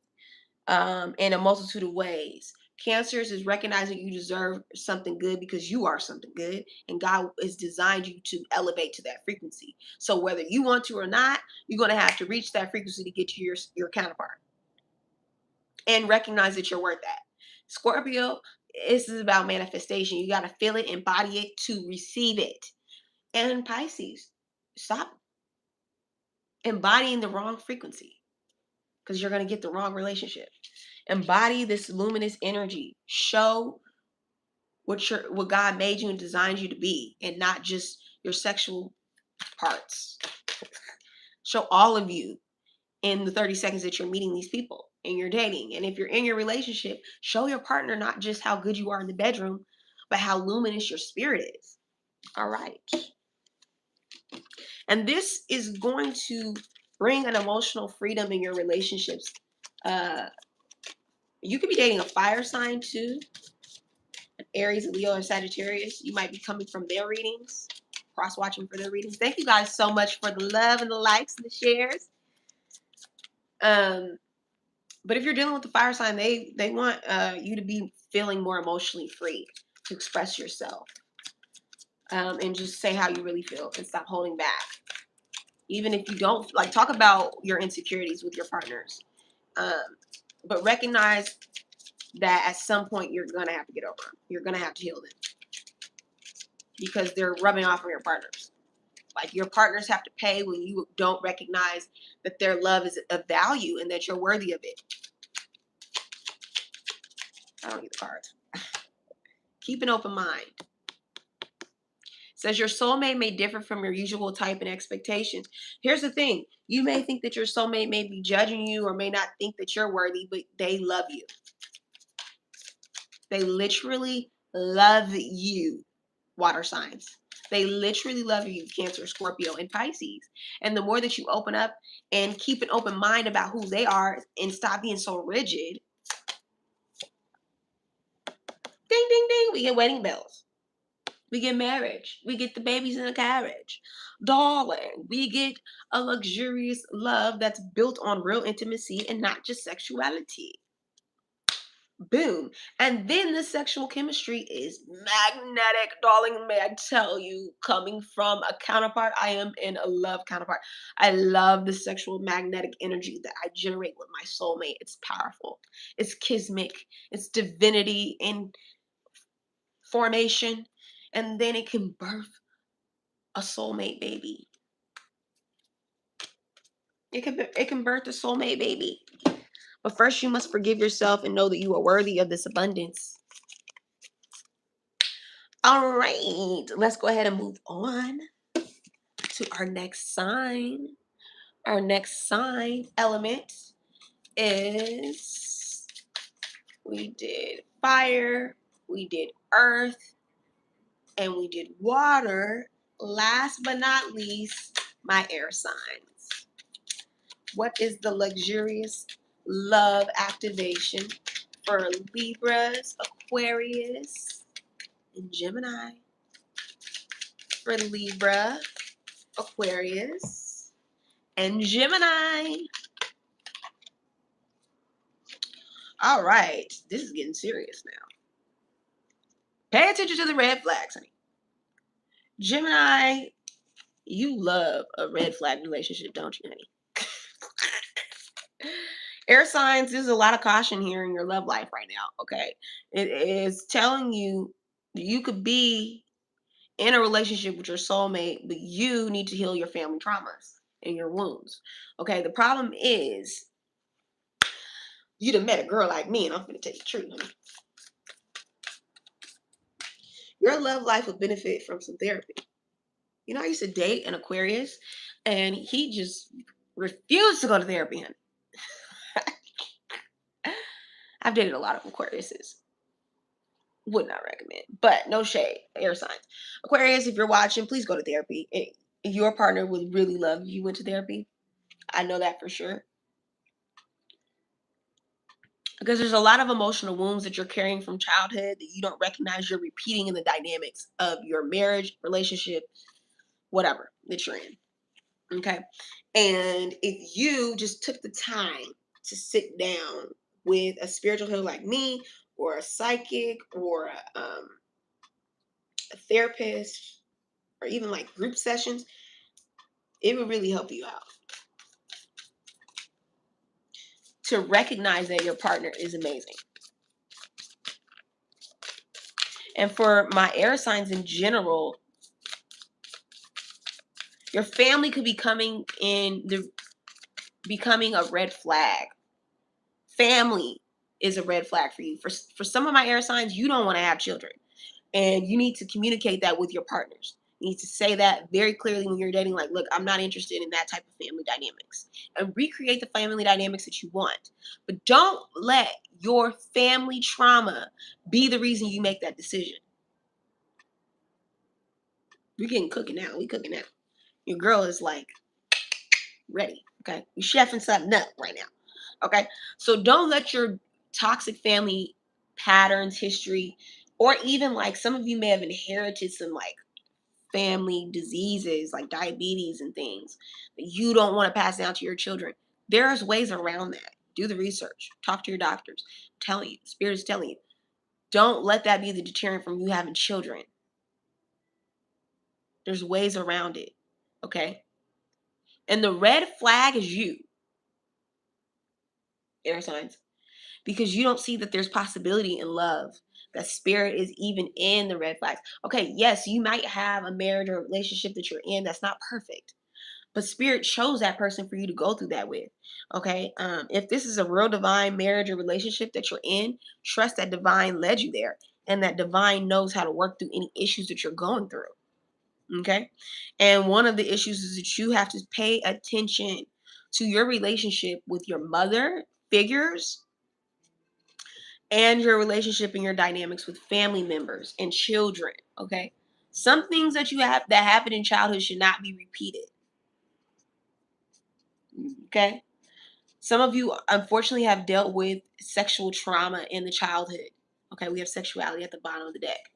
in a multitude of ways. Cancers is recognizing you deserve something good because you are something good, and God has designed you to elevate to that frequency. So whether you want to or not, you're going to have to reach that frequency to get to your counterpart and recognize that you're worth that. Scorpio, this is about manifestation. You got to feel it, embody it to receive it. And Pisces, stop embodying the wrong frequency because you're going to get the wrong relationship. Embody this luminous energy. Show what God made you and designed you to be, and not just your sexual parts. Show all of you in the 30 seconds that you're meeting these people and you're dating. And if you're in your relationship, show your partner not just how good you are in the bedroom, but how luminous your spirit is. All right. And this is going to bring an emotional freedom in your relationships. You could be dating a fire sign too. An Aries, Leo, or Sagittarius. You might be coming from their readings, cross-watching for their readings. Thank you guys so much for the love and the likes and the shares. But if you're dealing with the fire sign, they want you to be feeling more emotionally free to express yourself, and just say how you really feel and stop holding back. Even if you don't like, talk about your insecurities with your partners, um, but recognize that at some point you're gonna have to get over them. You're gonna have to heal them because they're rubbing off on your partners. Like, your partners have to pay when you don't recognize that their love is of value and that you're worthy of it. I don't need the cards. Keep an open mind. Says your soulmate may differ from your usual type and expectations. Here's the thing. You may think that your soulmate may be judging you or may not think that you're worthy, but they love you. They literally love you, water signs. They literally love you, Cancer, Scorpio, and Pisces. And the more that you open up and keep an open mind about who they are and stop being so rigid, ding, ding, ding, we get wedding bells. We get marriage. We get the babies in a carriage. Darling, we get a luxurious love that's built on real intimacy and not just sexuality. Boom. And then the sexual chemistry is magnetic, darling. May I tell you, coming from a counterpart, I am in a love counterpart. I love the sexual magnetic energy that I generate with my soulmate. It's powerful, it's kismic, it's divinity in formation. And then it can birth a soulmate baby. It can birth a soulmate baby. But first you must forgive yourself and know that you are worthy of this abundance. All right, let's go ahead and move on to our next sign. Our next sign element is, we did fire, we did earth, and we did water. Last but not least, my air signs. What is the luxurious love activation for Libras, Aquarius, and Gemini? For Libra, Aquarius, and Gemini. All right, this is getting serious now. Pay attention to the red flags, honey. Gemini, you love a red flag relationship, don't you, honey? Air signs, there's a lot of caution here in your love life right now, okay? It is telling you that you could be in a relationship with your soulmate, but you need to heal your family traumas and your wounds, okay? The problem is, you done met a girl like me, and I'm gonna tell you the truth, honey. Your love life would benefit from some therapy. You know, I used to date an Aquarius, and he just refused to go to therapy, honey. I've dated a lot of Aquariuses. Would not recommend, but no shade. Air signs. Aquarius, if you're watching, please go to therapy. Your partner would really love you went to therapy. I know that for sure. Because there's a lot of emotional wounds that you're carrying from childhood that you don't recognize you're repeating in the dynamics of your marriage, relationship, whatever that you're in. Okay. And if you just took the time to sit down with a spiritual healer like me, or a psychic, or a therapist, or even like group sessions, it would really help you out to recognize that your partner is amazing. And for my air signs in general, your family could be becoming a red flag. Family is a red flag for you. For some of my air signs, you don't want to have children. And you need to communicate that with your partners. You need to say that very clearly when you're dating, like, look, I'm not interested in that type of family dynamics. And recreate the family dynamics that you want. But don't let your family trauma be the reason you make that decision. We're getting cooking now. We cooking now. Your girl is like ready. Okay. We chefing something up right now. Okay. So don't let your toxic family patterns, history, or even like some of you may have inherited some like family diseases like diabetes and things that you don't want to pass down to your children. There's ways around that. Do the research. Talk to your doctors. I'm telling you, Spirit is telling you. Don't let that be the deterrent from you having children. There's ways around it. Okay? And the red flag is you, air signs, because you don't see that there's possibility in love. That spirit is even in the red flags. Okay, yes, you might have a marriage or a relationship that you're in that's not perfect, but spirit chose that person for you to go through that with. Okay, if this is a real divine marriage or relationship that you're in, trust that divine led you there, and that divine knows how to work through any issues that you're going through. Okay, and one of the issues is that you have to pay attention to your relationship with your mother figures and your relationship and your dynamics with family members and children. Okay, some things that you have that happened in childhood should not be repeated. Okay, some of you unfortunately have dealt with sexual trauma in the childhood. Okay, we have sexuality at the bottom of the deck,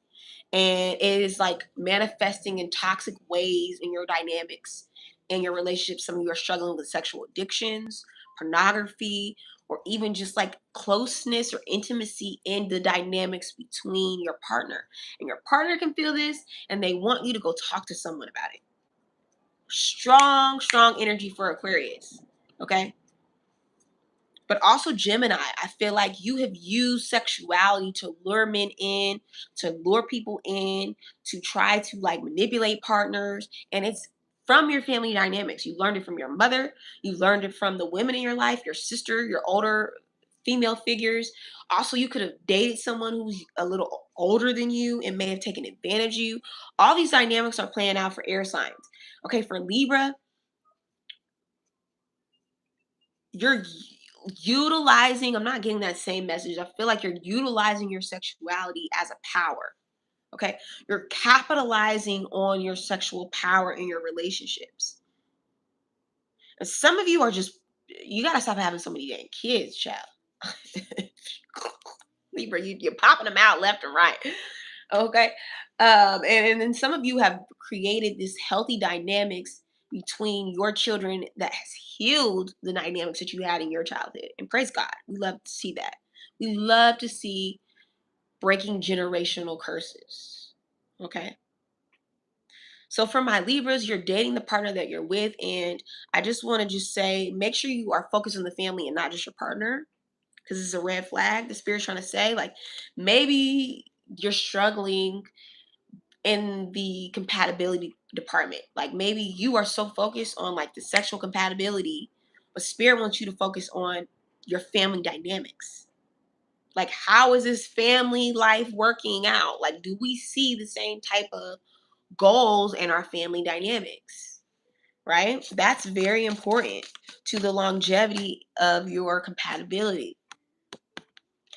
and it is like manifesting in toxic ways in your dynamics in your relationships. Some of you are struggling with sexual addictions, pornography, or even just like closeness or intimacy in the dynamics between your partner. And your partner can feel this and they want you to go talk to someone about it. Strong, strong energy for Aquarius. Okay, but also Gemini. I feel like you have used sexuality to lure men in, to lure people in, to try to like manipulate partners. And it's from your family dynamics. You learned it from your mother. You learned it from the women in your life, your sister, your older female figures. Also, you could have dated someone who's a little older than you and may have taken advantage of you. All these dynamics are playing out for air signs. Okay, for Libra, you're utilizing, I'm not getting that same message. I feel like you're utilizing your sexuality as a power. Okay, you're capitalizing on your sexual power in your relationships. And some of you are just, you got to stop having so many dang kids, child. Libra, you're popping them out left and right. Okay, and then some of you have created this healthy dynamics between your children that has healed the dynamics that you had in your childhood. And praise God, we love to see that. We love to see breaking generational curses. Okay, so for my Libras, you're dating the partner that you're with, and I just want to just say, make sure you are focused on the family and not just your partner, because it's a red flag. The spirit's trying to say, like, maybe you're struggling in the compatibility department. Like maybe you are so focused on like the sexual compatibility, but spirit wants you to focus on your family dynamics. Like, how is this family life working out? Like, do we see the same type of goals in our family dynamics? Right? That's very important to the longevity of your compatibility.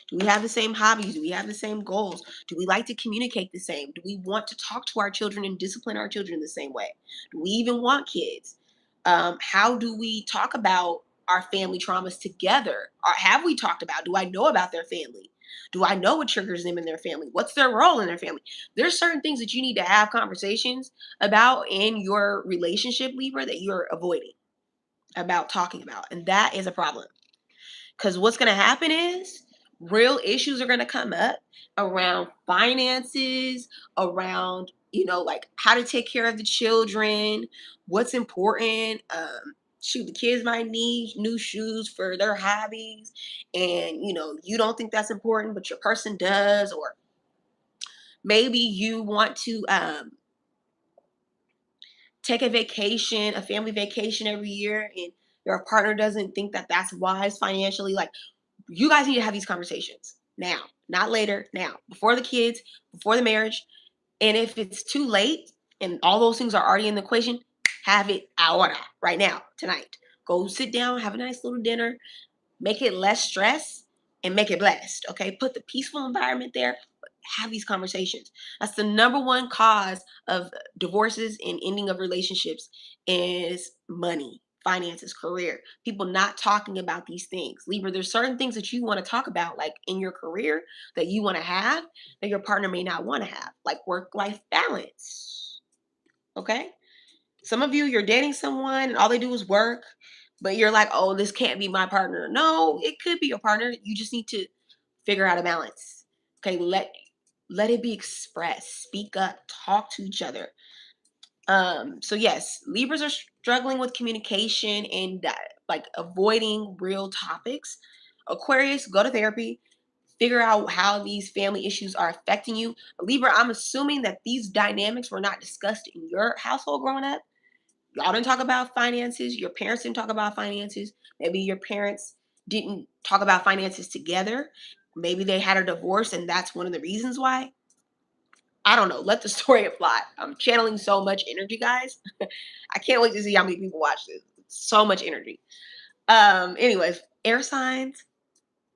Do we have the same hobbies? Do we have the same goals? Do we like to communicate the same? Do we want to talk to our children and discipline our children the same way? Do we even want kids? How do we talk about our family traumas together? Or have we talked about? Do I know about their family? Do I know what triggers them in their family? What's their role in their family? There's certain things that you need to have conversations about in your relationship, Libra, that you're avoiding about talking about. And that is a problem. Because what's going to happen is real issues are going to come up around finances, around, like how to take care of the children, what's important. Shoot, the kids might need new shoes for their hobbies. And, you don't think that's important, but your person does. Or maybe you want to take a vacation, a family vacation every year, and your partner doesn't think that that's wise financially. Like, you guys need to have these conversations now, not later, now, before the kids, before the marriage. And if it's too late and all those things are already in the equation, have it ahora, right now, tonight. Go sit down, have a nice little dinner, make it less stress and make it blessed. Okay. Put the peaceful environment there. Have these conversations. That's the number one cause of divorces and ending of relationships is money, finances, career. People not talking about these things. Libra, there's certain things that you want to talk about, like in your career that you want to have that your partner may not want to have, like work-life balance. Okay. Some of you, you're dating someone and all they do is work, but you're like, oh, this can't be my partner. No, it could be your partner. You just need to figure out a balance. Okay, let it be expressed. Speak up, talk to each other. So yes, Libras are struggling with communication and like avoiding real topics. Aquarius, go to therapy, figure out how these family issues are affecting you. Libra, I'm assuming that these dynamics were not discussed in your household growing up. Y'all didn't talk about finances. Your parents didn't talk about finances. Maybe your parents didn't talk about finances together. Maybe they had a divorce and that's one of the reasons why. I don't know. Let the story apply. I'm channeling so much energy, guys. I can't wait to see how many people watch this. So much energy. Anyways, air signs,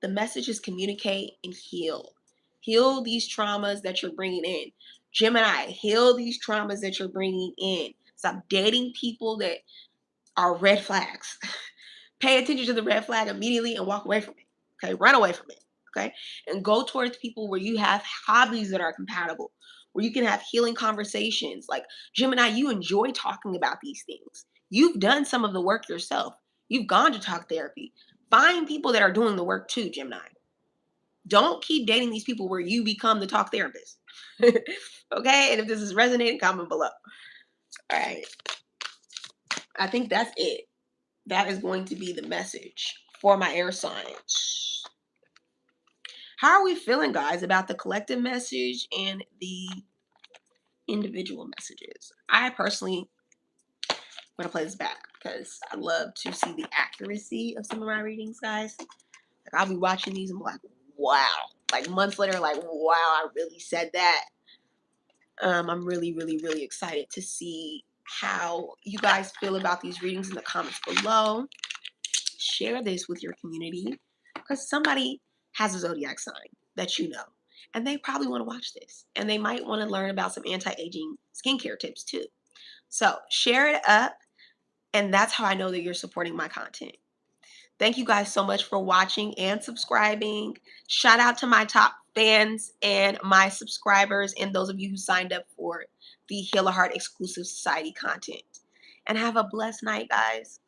the message is communicate and heal. Heal these traumas that you're bringing in. Gemini, heal these traumas that you're bringing in. Stop dating people that are red flags. Pay attention to the red flag immediately and walk away from it. Okay, run away from it. Okay, and go towards people where you have hobbies that are compatible, where you can have healing conversations. Like Gemini, you enjoy talking about these things. You've done some of the work yourself. You've gone to talk therapy. Find people that are doing the work too, Gemini. Don't keep dating these people where you become the talk therapist. Okay, and if this is resonating, comment below. All right, I think that's it. That is going to be the message for my air signs. How are we feeling, guys, about the collective message and the individual messages? I personally am going to play this back because I love to see the accuracy of some of my readings, guys. Like, I'll be watching these and I'm like, wow. Like, months later, like, wow, I really said that. I'm really, really, really excited to see how you guys feel about these readings in the comments below. Share this with your community because somebody has a zodiac sign that you know, and they probably want to watch this, and they might want to learn about some anti-aging skincare tips too. So share it up, and that's how I know that you're supporting my content. Thank you guys so much for watching and subscribing. Shout out to my top fans and my subscribers and those of you who signed up for the Heal a Heart exclusive society content. And have a blessed night, guys.